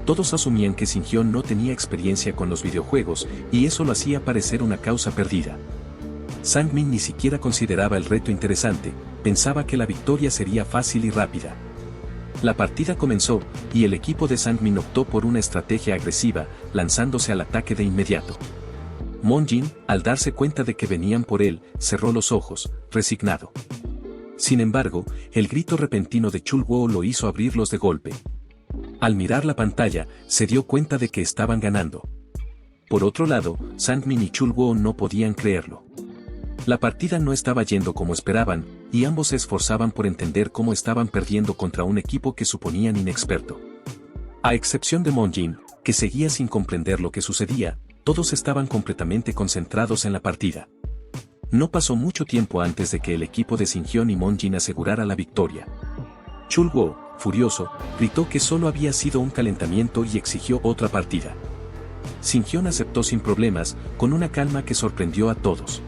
Todos asumían que Shin-hyun no tenía experiencia con los videojuegos, y eso lo hacía parecer una causa perdida. Sangmin ni siquiera consideraba el reto interesante, pensaba que la victoria sería fácil y rápida. La partida comenzó, y el equipo de Sangmin optó por una estrategia agresiva, lanzándose al ataque de inmediato. Moon-jin, al darse cuenta de que venían por él, cerró los ojos, resignado. Sin embargo, el grito repentino de Chul-woo lo hizo abrirlos de golpe. Al mirar la pantalla, se dio cuenta de que estaban ganando. Por otro lado, Sangmin y Chul-woo no podían creerlo. La partida no estaba yendo como esperaban, y ambos se esforzaban por entender cómo estaban perdiendo contra un equipo que suponían inexperto. A excepción de Moon-jin, que seguía sin comprender lo que sucedía, todos estaban completamente concentrados en la partida. No pasó mucho tiempo antes de que el equipo de Shin-hyun y Moon-jin asegurara la victoria. Chul-woo, furioso, gritó que solo había sido un calentamiento y exigió otra partida. Shin-hyun aceptó sin problemas, con una calma que sorprendió a todos.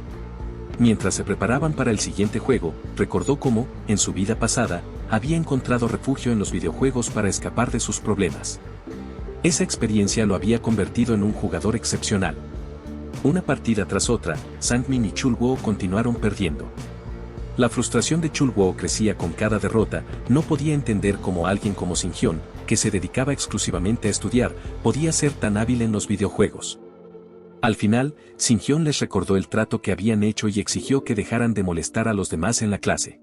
Mientras se preparaban para el siguiente juego, recordó cómo, en su vida pasada, había encontrado refugio en los videojuegos para escapar de sus problemas. Esa experiencia lo había convertido en un jugador excepcional. Una partida tras otra, Sangmin y Chul-woo continuaron perdiendo. La frustración de Chul-woo crecía con cada derrota, no podía entender cómo alguien como Shin-hyun, que se dedicaba exclusivamente a estudiar, podía ser tan hábil en los videojuegos. Al final, Shin-hyun les recordó el trato que habían hecho y exigió que dejaran de molestar a los demás en la clase.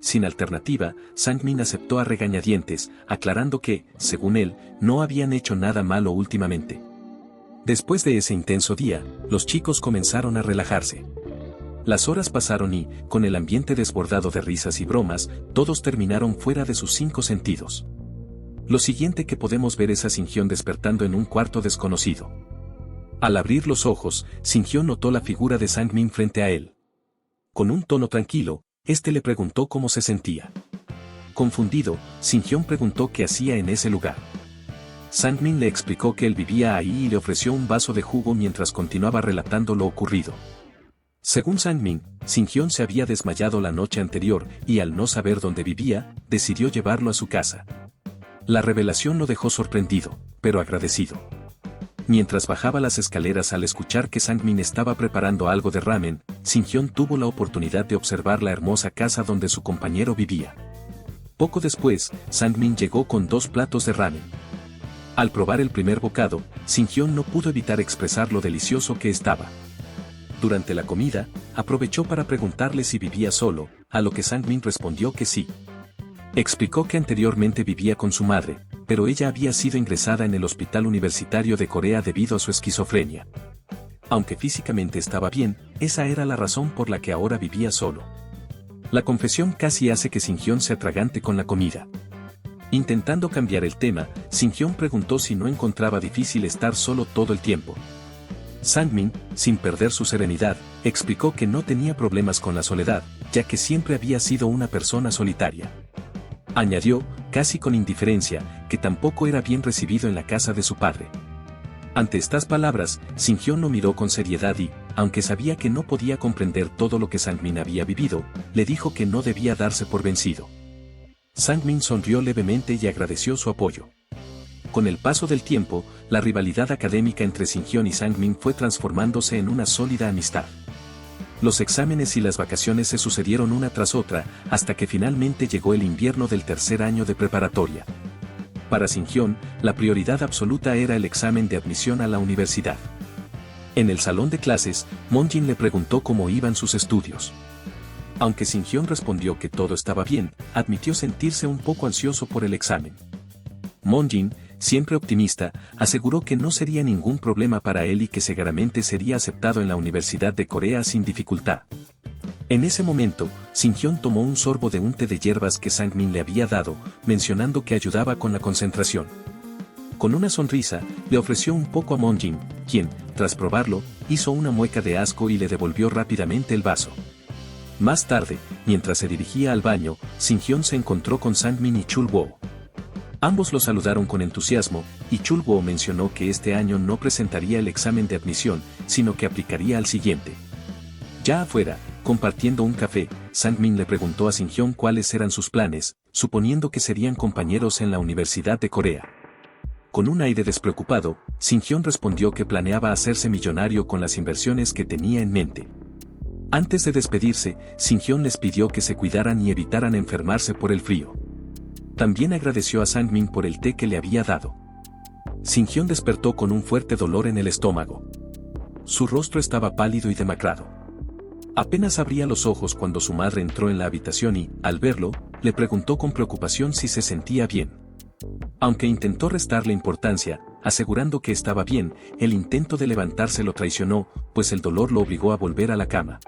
Sin alternativa, Sangmin aceptó a regañadientes, aclarando que, según él, no habían hecho nada malo últimamente. Después de ese intenso día, los chicos comenzaron a relajarse. Las horas pasaron y, con el ambiente desbordado de risas y bromas, todos terminaron fuera de sus 5 sentidos. Lo siguiente que podemos ver es a Shin-hyun despertando en un cuarto desconocido. Al abrir los ojos, Shin-hyun notó la figura de Sangmin frente a él. Con un tono tranquilo, este le preguntó cómo se sentía. Confundido, Shin-hyun preguntó qué hacía en ese lugar. Sangmin le explicó que él vivía ahí y le ofreció un vaso de jugo mientras continuaba relatando lo ocurrido. Según Sangmin, Shin-hyun se había desmayado la noche anterior y al no saber dónde vivía, decidió llevarlo a su casa. La revelación lo dejó sorprendido, pero agradecido. Mientras bajaba las escaleras al escuchar que Sangmin estaba preparando algo de ramen, Shin-hyun tuvo la oportunidad de observar la hermosa casa donde su compañero vivía. Poco después, Sangmin llegó con 2 platos de ramen. Al probar el primer bocado, Shin-hyun no pudo evitar expresar lo delicioso que estaba. Durante la comida, aprovechó para preguntarle si vivía solo, a lo que Sangmin respondió que sí. Explicó que anteriormente vivía con su madre, pero ella había sido ingresada en el Hospital Universitario de Corea debido a su esquizofrenia. Aunque físicamente estaba bien, esa era la razón por la que ahora vivía solo. La confesión casi hace que Shin-hyun se atragante con la comida. Intentando cambiar el tema, Shin-hyun preguntó si no encontraba difícil estar solo todo el tiempo. Sangmin, sin perder su serenidad, explicó que no tenía problemas con la soledad, ya que siempre había sido una persona solitaria. Añadió, casi con indiferencia, que tampoco era bien recibido en la casa de su padre. Ante estas palabras, Shin-hyun lo miró con seriedad y, aunque sabía que no podía comprender todo lo que Sangmin había vivido, le dijo que no debía darse por vencido. Sangmin sonrió levemente y agradeció su apoyo. Con el paso del tiempo, la rivalidad académica entre Shin-hyun y Sangmin fue transformándose en una sólida amistad. Los exámenes y las vacaciones se sucedieron una tras otra, hasta que finalmente llegó el invierno del tercer año de preparatoria. Para Shin-hyun, la prioridad absoluta era el examen de admisión a la universidad. En el salón de clases, Moon-jin le preguntó cómo iban sus estudios. Aunque Shin-hyun respondió que todo estaba bien, admitió sentirse un poco ansioso por el examen. Moon-jin, siempre optimista, aseguró que no sería ningún problema para él y que seguramente sería aceptado en la Universidad de Corea sin dificultad. En ese momento, Shin-hyun tomó un sorbo de un té de hierbas que Sang-min le había dado, mencionando que ayudaba con la concentración. Con una sonrisa, le ofreció un poco a Moon-jin, quien, tras probarlo, hizo una mueca de asco y le devolvió rápidamente el vaso. Más tarde, mientras se dirigía al baño, Shin-hyun se encontró con Sang-min y Chul-woo. Ambos lo saludaron con entusiasmo, y Chul-woo mencionó que este año no presentaría el examen de admisión, sino que aplicaría al siguiente. Ya afuera, compartiendo un café, Sang-min le preguntó a Shin-hyun cuáles eran sus planes, suponiendo que serían compañeros en la Universidad de Corea. Con un aire despreocupado, Shin-hyun respondió que planeaba hacerse millonario con las inversiones que tenía en mente. Antes de despedirse, Shin-hyun les pidió que se cuidaran y evitaran enfermarse por el frío. También agradeció a Sang-min por el té que le había dado. Shin-hyun despertó con un fuerte dolor en el estómago. Su rostro estaba pálido y demacrado. Apenas abría los ojos cuando su madre entró en la habitación y, al verlo, le preguntó con preocupación si se sentía bien. Aunque intentó restarle importancia, asegurando que estaba bien, el intento de levantarse lo traicionó, pues el dolor lo obligó a volver a la cama.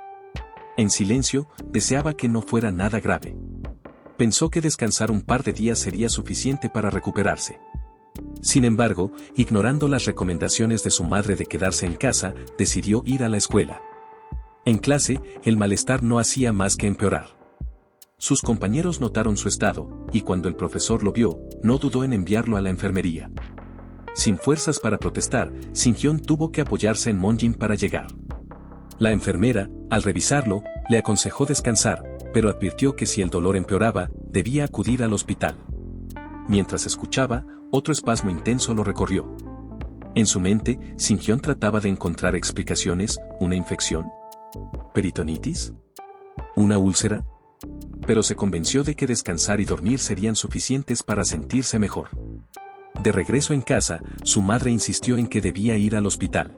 En silencio, deseaba que no fuera nada grave. Pensó que descansar un par de días sería suficiente para recuperarse. Sin embargo, ignorando las recomendaciones de su madre de quedarse en casa, decidió ir a la escuela. En clase, el malestar no hacía más que empeorar. Sus compañeros notaron su estado, y cuando el profesor lo vio, no dudó en enviarlo a la enfermería. Sin fuerzas para protestar, Shin-hyun tuvo que apoyarse en Moon-jin para llegar. La enfermera, al revisarlo, le aconsejó descansar, pero advirtió que si el dolor empeoraba, debía acudir al hospital. Mientras escuchaba, otro espasmo intenso lo recorrió. En su mente, Shin-hyun trataba de encontrar explicaciones: ¿una infección? ¿Peritonitis? ¿Una úlcera? Pero se convenció de que descansar y dormir serían suficientes para sentirse mejor. De regreso en casa, su madre insistió en que debía ir al hospital.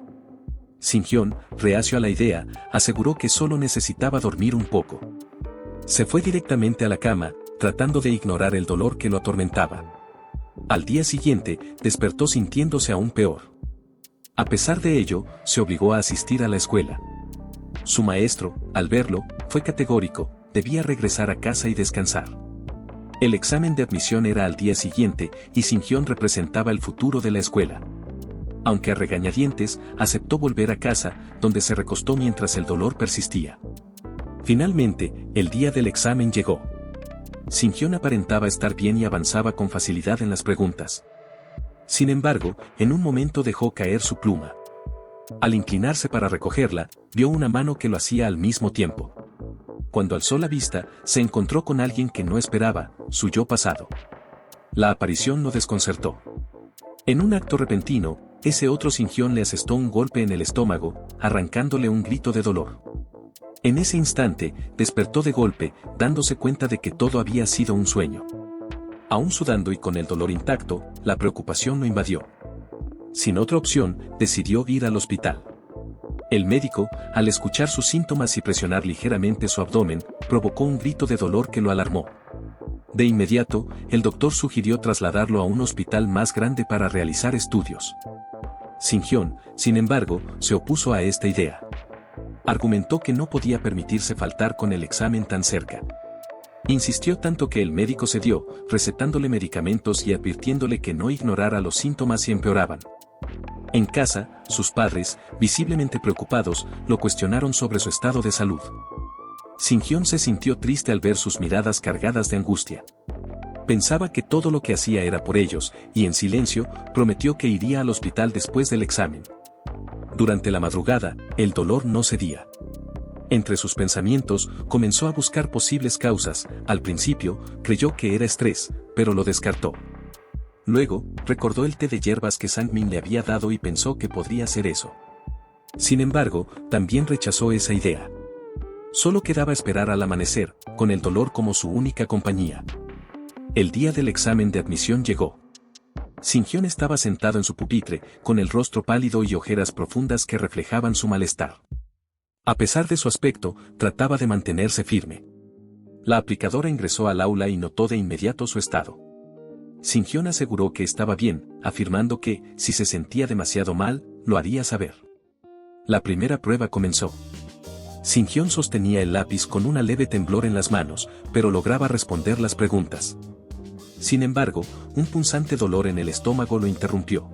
Shin-hyun, reacio a la idea, aseguró que solo necesitaba dormir un poco. Se fue directamente a la cama, tratando de ignorar el dolor que lo atormentaba. Al día siguiente, despertó sintiéndose aún peor. A pesar de ello, se obligó a asistir a la escuela. Su maestro, al verlo, fue categórico: debía regresar a casa y descansar. El examen de admisión era al día siguiente, y Shin-hyun representaba el futuro de la escuela. Aunque a regañadientes, aceptó volver a casa, donde se recostó mientras el dolor persistía. Finalmente, el día del examen llegó. Shin-hyun aparentaba estar bien y avanzaba con facilidad en las preguntas. Sin embargo, en un momento dejó caer su pluma. Al inclinarse para recogerla, vio una mano que lo hacía al mismo tiempo. Cuando alzó la vista, se encontró con alguien que no esperaba: su yo pasado. La aparición lo desconcertó. En un acto repentino, ese otro Shin-hyun le asestó un golpe en el estómago, arrancándole un grito de dolor. En ese instante, despertó de golpe, dándose cuenta de que todo había sido un sueño. Aún sudando y con el dolor intacto, la preocupación lo invadió. Sin otra opción, decidió ir al hospital. El médico, al escuchar sus síntomas y presionar ligeramente su abdomen, provocó un grito de dolor que lo alarmó. De inmediato, el doctor sugirió trasladarlo a un hospital más grande para realizar estudios. Shin-hyun, sin embargo, se opuso a esta idea. Argumentó que no podía permitirse faltar con el examen tan cerca. Insistió tanto que el médico cedió, recetándole medicamentos y advirtiéndole que no ignorara los síntomas si empeoraban. En casa, sus padres, visiblemente preocupados, lo cuestionaron sobre su estado de salud. Shin-hyun se sintió triste al ver sus miradas cargadas de angustia. Pensaba que todo lo que hacía era por ellos, y en silencio, prometió que iría al hospital después del examen. Durante la madrugada, el dolor no cedía. Entre sus pensamientos, comenzó a buscar posibles causas. Al principio, creyó que era estrés, pero lo descartó. Luego, recordó el té de hierbas que Sang-min le había dado y pensó que podría ser eso. Sin embargo, también rechazó esa idea. Solo quedaba esperar al amanecer, con el dolor como su única compañía. El día del examen de admisión llegó. Shin-hyun estaba sentado en su pupitre, con el rostro pálido y ojeras profundas que reflejaban su malestar. A pesar de su aspecto, trataba de mantenerse firme. La aplicadora ingresó al aula y notó de inmediato su estado. Shin-hyun aseguró que estaba bien, afirmando que, si se sentía demasiado mal, lo haría saber. La primera prueba comenzó. Sinhyun sostenía el lápiz con una leve temblor en las manos, pero lograba responder las preguntas. Sin embargo, un punzante dolor en el estómago lo interrumpió.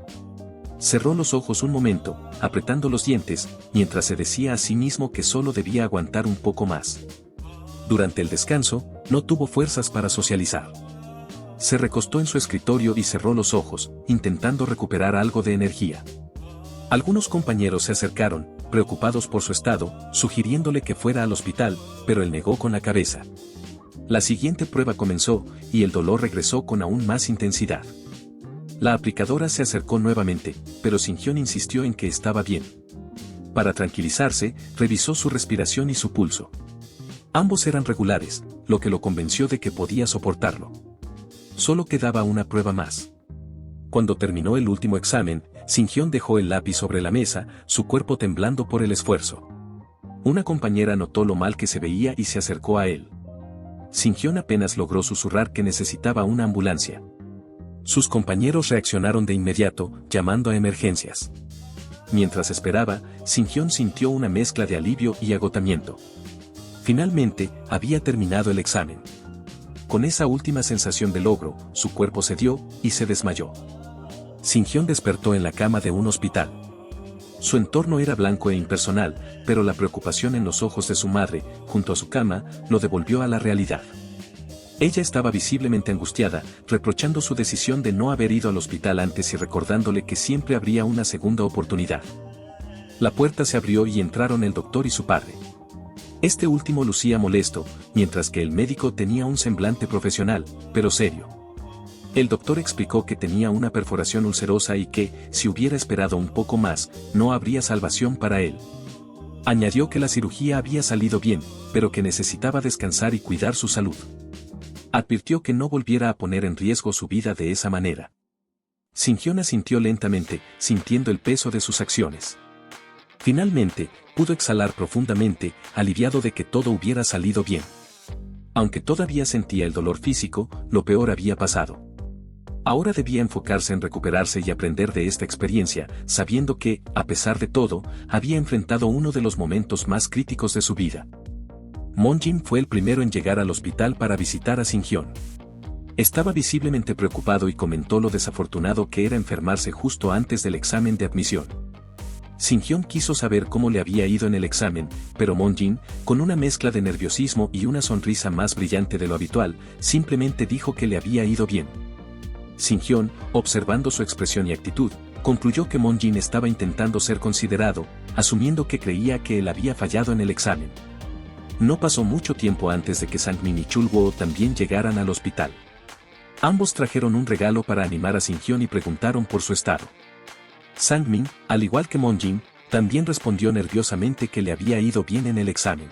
Cerró los ojos un momento, apretando los dientes, mientras se decía a sí mismo que solo debía aguantar un poco más. Durante el descanso, no tuvo fuerzas para socializar. Se recostó en su escritorio y cerró los ojos, intentando recuperar algo de energía. Algunos compañeros se acercaron, preocupados por su estado, sugiriéndole que fuera al hospital, pero él negó con la cabeza. La siguiente prueba comenzó, y el dolor regresó con aún más intensidad. La aplicadora se acercó nuevamente, pero Sinhyun insistió en que estaba bien. Para tranquilizarse, revisó su respiración y su pulso. Ambos eran regulares, lo que lo convenció de que podía soportarlo. Solo quedaba una prueba más. Cuando terminó el último examen, Sinhyun dejó el lápiz sobre la mesa, su cuerpo temblando por el esfuerzo. Una compañera notó lo mal que se veía y se acercó a él. Sinhyun apenas logró susurrar que necesitaba una ambulancia. Sus compañeros reaccionaron de inmediato, llamando a emergencias. Mientras esperaba, Sinhyun sintió una mezcla de alivio y agotamiento. Finalmente, había terminado el examen. Con esa última sensación de logro, su cuerpo cedió y se desmayó. Sinhyun despertó en la cama de un hospital. Su entorno era blanco e impersonal, pero la preocupación en los ojos de su madre, junto a su cama, lo devolvió a la realidad. Ella estaba visiblemente angustiada, reprochando su decisión de no haber ido al hospital antes y recordándole que siempre habría una segunda oportunidad. La puerta se abrió y entraron el doctor y su padre. Este último lucía molesto, mientras que el médico tenía un semblante profesional, pero serio. El doctor explicó que tenía una perforación ulcerosa y que, si hubiera esperado un poco más, no habría salvación para él. Añadió que la cirugía había salido bien, pero que necesitaba descansar y cuidar su salud. Advirtió que no volviera a poner en riesgo su vida de esa manera. Sinhyun asintió lentamente, sintiendo el peso de sus acciones. Finalmente, pudo exhalar profundamente, aliviado de que todo hubiera salido bien. Aunque todavía sentía el dolor físico, lo peor había pasado. Ahora debía enfocarse en recuperarse y aprender de esta experiencia, sabiendo que, a pesar de todo, había enfrentado uno de los momentos más críticos de su vida. Moonjin fue el primero en llegar al hospital para visitar a Sinhyun. Estaba visiblemente preocupado y comentó lo desafortunado que era enfermarse justo antes del examen de admisión. Sinhyun quiso saber cómo le había ido en el examen, pero Moonjin, con una mezcla de nerviosismo y una sonrisa más brillante de lo habitual, simplemente dijo que le había ido bien. Sinhyun, observando su expresión y actitud, concluyó que Moonjin estaba intentando ser considerado, asumiendo que creía que él había fallado en el examen. No pasó mucho tiempo antes de que Sangmin y Chulwoo también llegaran al hospital. Ambos trajeron un regalo para animar a Sinhyun y preguntaron por su estado. Sangmin, al igual que Moonjin, también respondió nerviosamente que le había ido bien en el examen.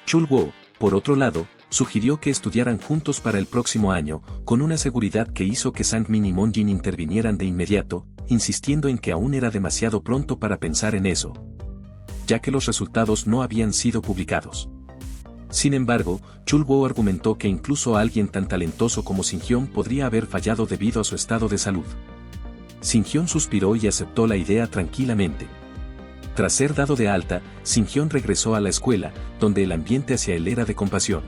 Chulwoo, por otro lado, sugirió que estudiaran juntos para el próximo año, con una seguridad que hizo que Sangmin y Moonjin intervinieran de inmediato, insistiendo en que aún era demasiado pronto para pensar en eso, ya que los resultados no habían sido publicados. Sin embargo, Chulwoo argumentó que incluso alguien tan talentoso como Sinhyun podría haber fallado debido a su estado de salud. Sinhyun suspiró y aceptó la idea tranquilamente. Tras ser dado de alta, Sinhyun regresó a la escuela, donde el ambiente hacia él era de compasión.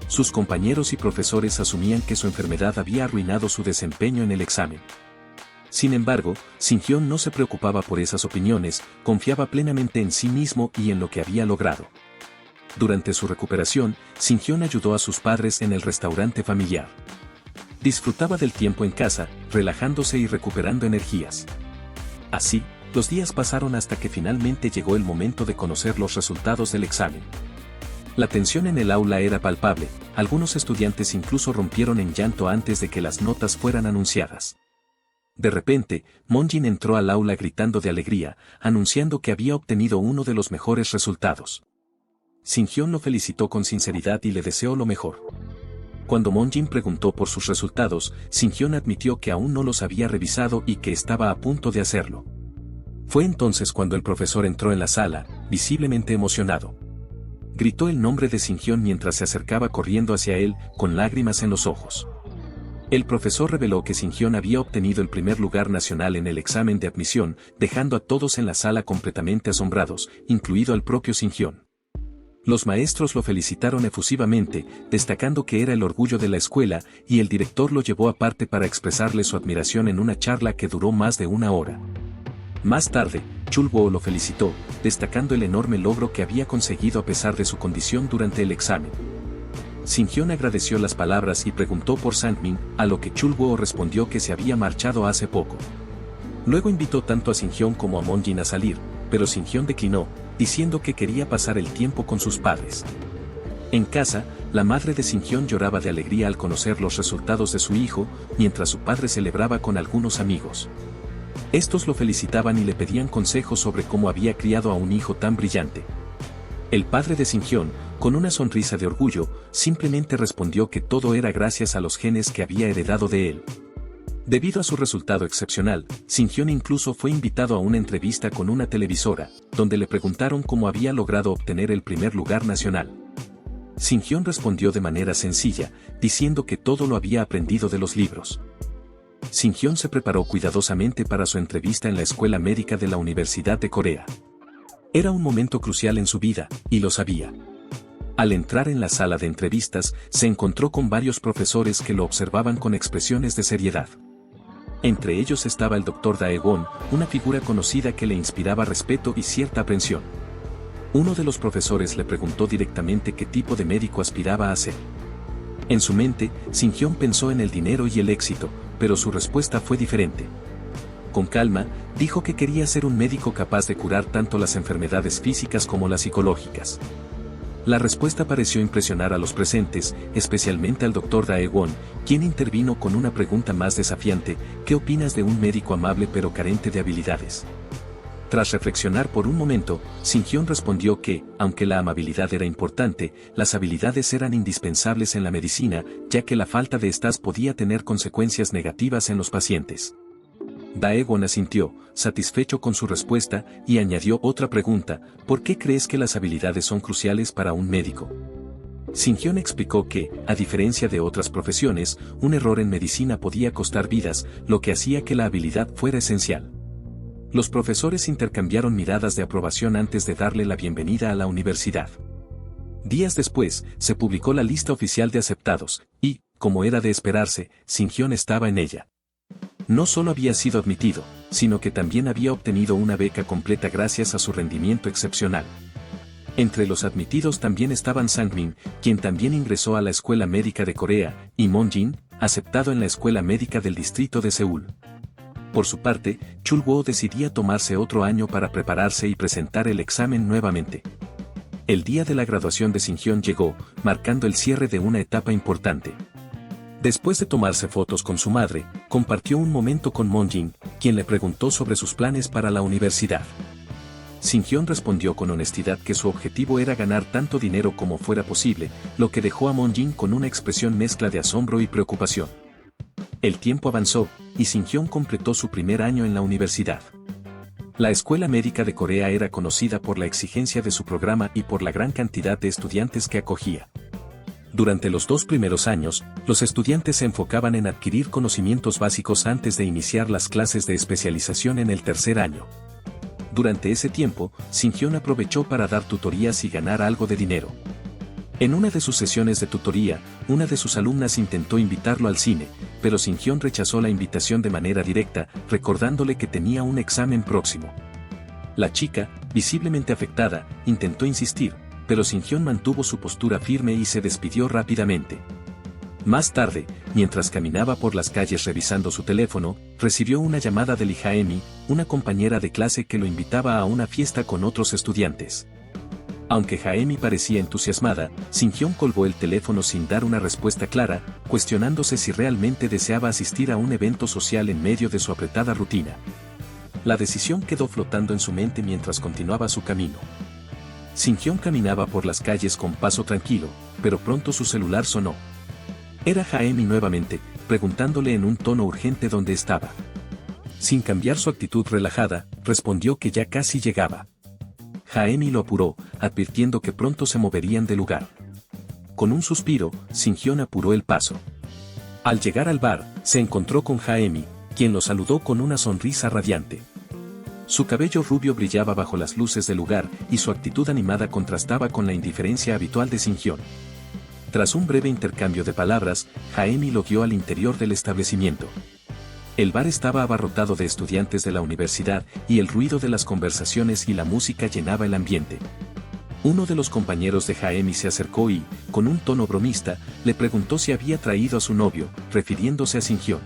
Sus compañeros y profesores asumían que su enfermedad había arruinado su desempeño en el examen. Sin embargo, Sinhyun no se preocupaba por esas opiniones, confiaba plenamente en sí mismo y en lo que había logrado. Durante su recuperación, Sinhyun ayudó a sus padres en el restaurante familiar. Disfrutaba del tiempo en casa, relajándose y recuperando energías. Así, los días pasaron hasta que finalmente llegó el momento de conocer los resultados del examen. La tensión en el aula era palpable, algunos estudiantes incluso rompieron en llanto antes de que las notas fueran anunciadas. De repente, Moonjin entró al aula gritando de alegría, anunciando que había obtenido uno de los mejores resultados. Sinhyun lo felicitó con sinceridad y le deseó lo mejor. Cuando Moonjin preguntó por sus resultados, Sinhyun admitió que aún no los había revisado y que estaba a punto de hacerlo. Fue entonces cuando el profesor entró en la sala, visiblemente emocionado. Gritó el nombre de Sinhyun mientras se acercaba corriendo hacia él, con lágrimas en los ojos. El profesor reveló que Sinhyun había obtenido el primer lugar nacional en el examen de admisión, dejando a todos en la sala completamente asombrados, incluido al propio Sinhyun. Los maestros lo felicitaron efusivamente, destacando que era el orgullo de la escuela, y el director lo llevó aparte para expresarle su admiración en una charla que duró más de una hora. Más tarde, Chul-woo lo felicitó, destacando el enorme logro que había conseguido a pesar de su condición durante el examen. Shin-hyun agradeció las palabras y preguntó por Sang-min, a lo que Chul-woo respondió que se había marchado hace poco. Luego invitó tanto a Shin-hyun como a Moon-jin a salir, pero Shin-hyun declinó, diciendo que quería pasar el tiempo con sus padres. En casa, la madre de Shin-hyun lloraba de alegría al conocer los resultados de su hijo, mientras su padre celebraba con algunos amigos. Estos lo felicitaban y le pedían consejos sobre cómo había criado a un hijo tan brillante. El padre de Shin-hyun, con una sonrisa de orgullo, simplemente respondió que todo era gracias a los genes que había heredado de él. Debido a su resultado excepcional, Shin-hyun incluso fue invitado a una entrevista con una televisora, donde le preguntaron cómo había logrado obtener el primer lugar nacional. Shin-hyun respondió de manera sencilla, diciendo que todo lo había aprendido de los libros. Shin-hyun se preparó cuidadosamente para su entrevista en la Escuela Médica de la Universidad de Corea. Era un momento crucial en su vida, y lo sabía. Al entrar en la sala de entrevistas, se encontró con varios profesores que lo observaban con expresiones de seriedad. Entre ellos estaba el Dr. Dae-won, una figura conocida que le inspiraba respeto y cierta aprensión. Uno de los profesores le preguntó directamente qué tipo de médico aspiraba a ser. En su mente, Shin-hyun pensó en el dinero y el éxito, pero su respuesta fue diferente. Con calma, dijo que quería ser un médico capaz de curar tanto las enfermedades físicas como las psicológicas. La respuesta pareció impresionar a los presentes, especialmente al Dr. Dae-won, quien intervino con una pregunta más desafiante: ¿qué opinas de un médico amable pero carente de habilidades? Tras reflexionar por un momento, Shin-hyun respondió que, aunque la amabilidad era importante, las habilidades eran indispensables en la medicina, ya que la falta de estas podía tener consecuencias negativas en los pacientes. Dae-won asintió, satisfecho con su respuesta, y añadió otra pregunta: ¿por qué crees que las habilidades son cruciales para un médico? Shin-hyun explicó que, a diferencia de otras profesiones, un error en medicina podía costar vidas, lo que hacía que la habilidad fuera esencial. Los profesores intercambiaron miradas de aprobación antes de darle la bienvenida a la universidad. Días después, se publicó la lista oficial de aceptados, y, como era de esperarse, Shin-hyun estaba en ella. No solo había sido admitido, sino que también había obtenido una beca completa gracias a su rendimiento excepcional. Entre los admitidos también estaban Sang-min, quien también ingresó a la Escuela Médica de Corea, y Moon-jin, aceptado en la Escuela Médica del Distrito de Seúl. Por su parte, Chul-woo decidía tomarse otro año para prepararse y presentar el examen nuevamente. El día de la graduación de Shin-hyun llegó, marcando el cierre de una etapa importante. Después de tomarse fotos con su madre, compartió un momento con Moon-jin, quien le preguntó sobre sus planes para la universidad. Shin-hyun respondió con honestidad que su objetivo era ganar tanto dinero como fuera posible, lo que dejó a Moon-jin con una expresión mezcla de asombro y preocupación. El tiempo avanzó, y Shin-hyun completó su primer año en la universidad. La Escuela Médica de Corea era conocida por la exigencia de su programa y por la gran cantidad de estudiantes que acogía. Durante los 2 primeros años, los estudiantes se enfocaban en adquirir conocimientos básicos antes de iniciar las clases de especialización en el tercer año. Durante ese tiempo, Shin-hyun aprovechó para dar tutorías y ganar algo de dinero. En una de sus sesiones de tutoría, una de sus alumnas intentó invitarlo al cine, pero Shin-hyun rechazó la invitación de manera directa, recordándole que tenía un examen próximo. La chica, visiblemente afectada, intentó insistir, pero Shin-hyun mantuvo su postura firme y se despidió rápidamente. Más tarde, mientras caminaba por las calles revisando su teléfono, recibió una llamada de Lee Jae-mi, una compañera de clase que lo invitaba a una fiesta con otros estudiantes. Aunque Jae-mi parecía entusiasmada, Shin-hyun colgó el teléfono sin dar una respuesta clara, cuestionándose si realmente deseaba asistir a un evento social en medio de su apretada rutina. La decisión quedó flotando en su mente mientras continuaba su camino. Shin-hyun caminaba por las calles con paso tranquilo, pero pronto su celular sonó. Era Jae-mi nuevamente, preguntándole en un tono urgente dónde estaba. Sin cambiar su actitud relajada, respondió que ya casi llegaba. Jae-mi lo apuró, advirtiendo que pronto se moverían de lugar. Con un suspiro, Shin-hyun apuró el paso. Al llegar al bar, se encontró con Jae-mi, quien lo saludó con una sonrisa radiante. Su cabello rubio brillaba bajo las luces del lugar y su actitud animada contrastaba con la indiferencia habitual de Shin-hyun. Tras un breve intercambio de palabras, Jaemi lo guió al interior del establecimiento. El bar estaba abarrotado de estudiantes de la universidad y el ruido de las conversaciones y la música llenaba el ambiente. Uno de los compañeros de Jaemi se acercó y, con un tono bromista, le preguntó si había traído a su novio, refiriéndose a Shin-hyun.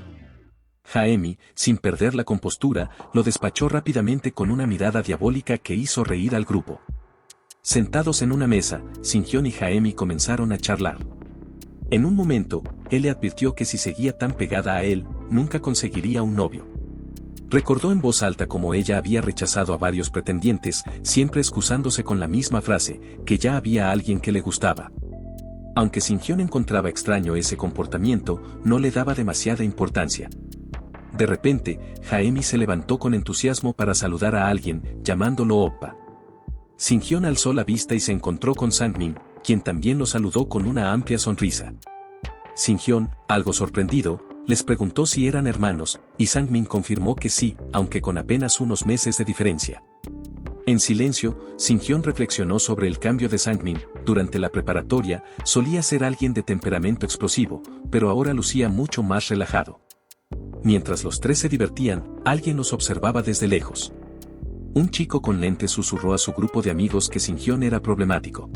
Jaemi, sin perder la compostura, lo despachó rápidamente con una mirada diabólica que hizo reír al grupo. Sentados en una mesa, Shin-hyun y Jaemi comenzaron a charlar. En un momento, él le advirtió que si seguía tan pegada a él, nunca conseguiría un novio. Recordó en voz alta cómo ella había rechazado a varios pretendientes, siempre excusándose con la misma frase, que ya había alguien que le gustaba. Aunque Shin-hyun encontraba extraño ese comportamiento, no le daba demasiada importancia. De repente, Jaemi se levantó con entusiasmo para saludar a alguien, llamándolo Oppa. Shin-hyun alzó la vista y se encontró con Sang-min, quien también lo saludó con una amplia sonrisa. Shin-hyun, algo sorprendido, les preguntó si eran hermanos, y Sang-min confirmó que sí, aunque con apenas unos meses de diferencia. En silencio, Shin-hyun reflexionó sobre el cambio de Sang-min. Durante la preparatoria, solía ser alguien de temperamento explosivo, pero ahora lucía mucho más relajado. Mientras los tres se divertían, alguien los observaba desde lejos. Un chico con lentes susurró a su grupo de amigos que Shin-hyun era problemático.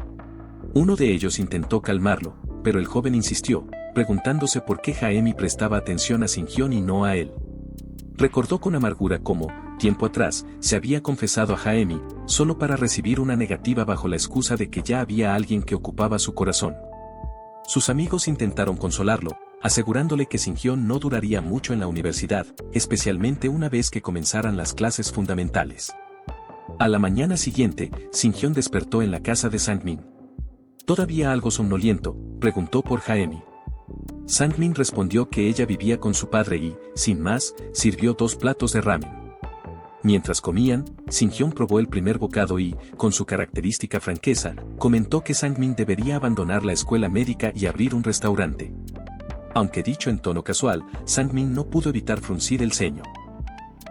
Uno de ellos intentó calmarlo, pero el joven insistió, preguntándose por qué Jaemi prestaba atención a Shin-hyun y no a él. Recordó con amargura cómo, tiempo atrás, se había confesado a Jaemi, solo para recibir una negativa bajo la excusa de que ya había alguien que ocupaba su corazón. Sus amigos intentaron consolarlo, asegurándole que Shin-hyun no duraría mucho en la universidad, especialmente una vez que comenzaran las clases fundamentales. A la mañana siguiente, Shin-hyun despertó en la casa de Sang-min. ¿Todavía algo somnoliento?, preguntó por Jaemi. Sang-min respondió que ella vivía con su padre y, sin más, sirvió 2 platos de ramen. Mientras comían, Shin-hyun probó el primer bocado y, con su característica franqueza, comentó que Sang-min debería abandonar la escuela médica y abrir un restaurante. Aunque dicho en tono casual, Sang-min no pudo evitar fruncir el ceño.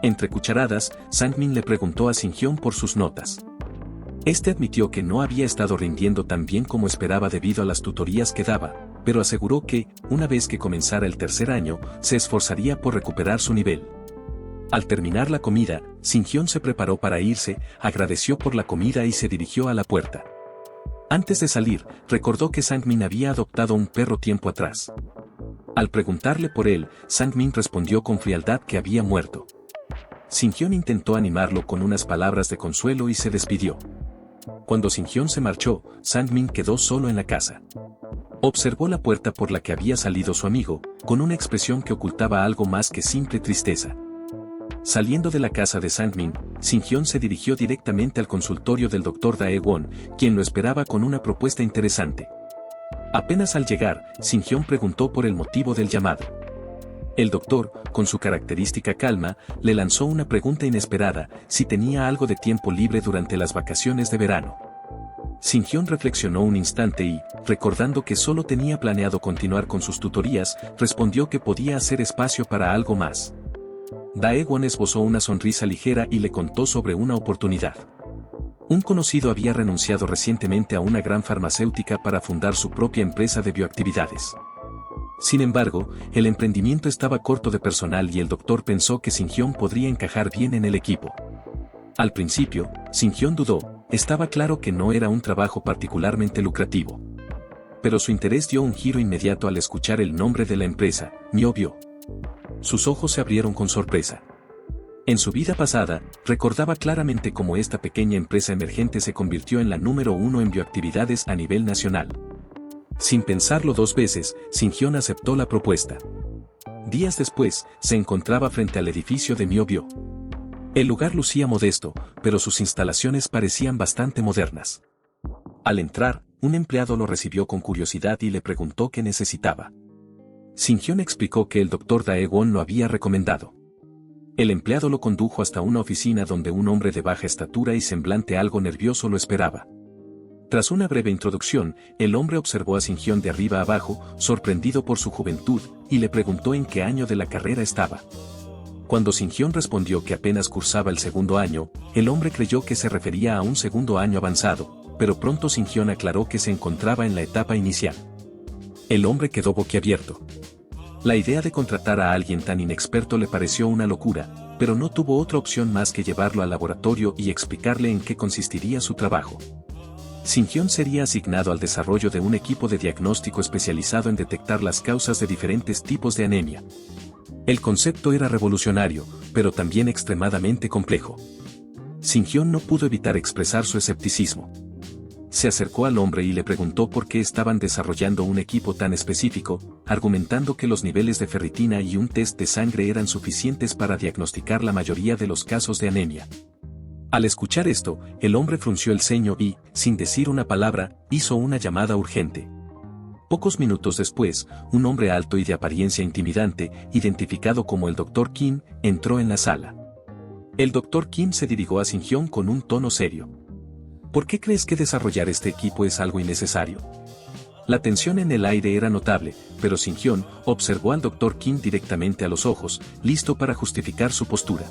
Entre cucharadas, Sang-min le preguntó a Shin-hyun por sus notas. Este admitió que no había estado rindiendo tan bien como esperaba debido a las tutorías que daba, pero aseguró que, una vez que comenzara el tercer año, se esforzaría por recuperar su nivel. Al terminar la comida, Shin-hyun se preparó para irse, agradeció por la comida y se dirigió a la puerta. Antes de salir, recordó que Sang-min había adoptado un perro tiempo atrás. Al preguntarle por él, Sang-min respondió con frialdad que había muerto. Shin-hyun intentó animarlo con unas palabras de consuelo y se despidió. Cuando Shin-hyun se marchó, Sang-min quedó solo en la casa. Observó la puerta por la que había salido su amigo, con una expresión que ocultaba algo más que simple tristeza. Saliendo de la casa de Sang-min, Shin-hyun se dirigió directamente al consultorio del Dr. Dae-won, quien lo esperaba con una propuesta interesante. Apenas al llegar, Shin-hyun preguntó por el motivo del llamado. El doctor, con su característica calma, le lanzó una pregunta inesperada, si tenía algo de tiempo libre durante las vacaciones de verano. Shin-hyun reflexionó un instante y, recordando que solo tenía planeado continuar con sus tutorías, respondió que podía hacer espacio para algo más. Dae-won esbozó una sonrisa ligera y le contó sobre una oportunidad. Un conocido había renunciado recientemente a una gran farmacéutica para fundar su propia empresa de bioactividades. Sin embargo, el emprendimiento estaba corto de personal y el doctor pensó que Shin-hyun podría encajar bien en el equipo. Al principio, Shin-hyun dudó, estaba claro que no era un trabajo particularmente lucrativo. Pero su interés dio un giro inmediato al escuchar el nombre de la empresa, MyoBio. Sus ojos se abrieron con sorpresa. En su vida pasada, recordaba claramente cómo esta pequeña empresa emergente se convirtió en la número 1 en bioactividades a nivel nacional. Sin pensarlo 2 veces, Shin-hyun aceptó la propuesta. Días después, se encontraba frente al edificio de MyoBio. El lugar lucía modesto, pero sus instalaciones parecían bastante modernas. Al entrar, un empleado lo recibió con curiosidad y le preguntó qué necesitaba. Shin-hyun explicó que el Dr. Dae-won lo había recomendado. El empleado lo condujo hasta una oficina donde un hombre de baja estatura y semblante algo nervioso lo esperaba. Tras una breve introducción, el hombre observó a Shin-hyun de arriba abajo, sorprendido por su juventud, y le preguntó en qué año de la carrera estaba. Cuando Sinhyun respondió que apenas cursaba el segundo año, el hombre creyó que se refería a un segundo año avanzado, pero pronto Sinhyun aclaró que se encontraba en la etapa inicial. El hombre quedó boquiabierto. La idea de contratar a alguien tan inexperto le pareció una locura, pero no tuvo otra opción más que llevarlo al laboratorio y explicarle en qué consistiría su trabajo. Sinhyun sería asignado al desarrollo de un equipo de diagnóstico especializado en detectar las causas de diferentes tipos de anemia. El concepto era revolucionario, pero también extremadamente complejo. Sinhyun no pudo evitar expresar su escepticismo. Se acercó al hombre y le preguntó por qué estaban desarrollando un equipo tan específico, argumentando que los niveles de ferritina y un test de sangre eran suficientes para diagnosticar la mayoría de los casos de anemia. Al escuchar esto, el hombre frunció el ceño y, sin decir una palabra, hizo una llamada urgente. Pocos minutos después, un hombre alto y de apariencia intimidante, identificado como el Dr. Kim, entró en la sala. El Dr. Kim se dirigió a Sinhyun con un tono serio. ¿Por qué crees que desarrollar este equipo es algo innecesario? La tensión en el aire era notable, pero Sinhyun observó al Dr. Kim directamente a los ojos, listo para justificar su postura.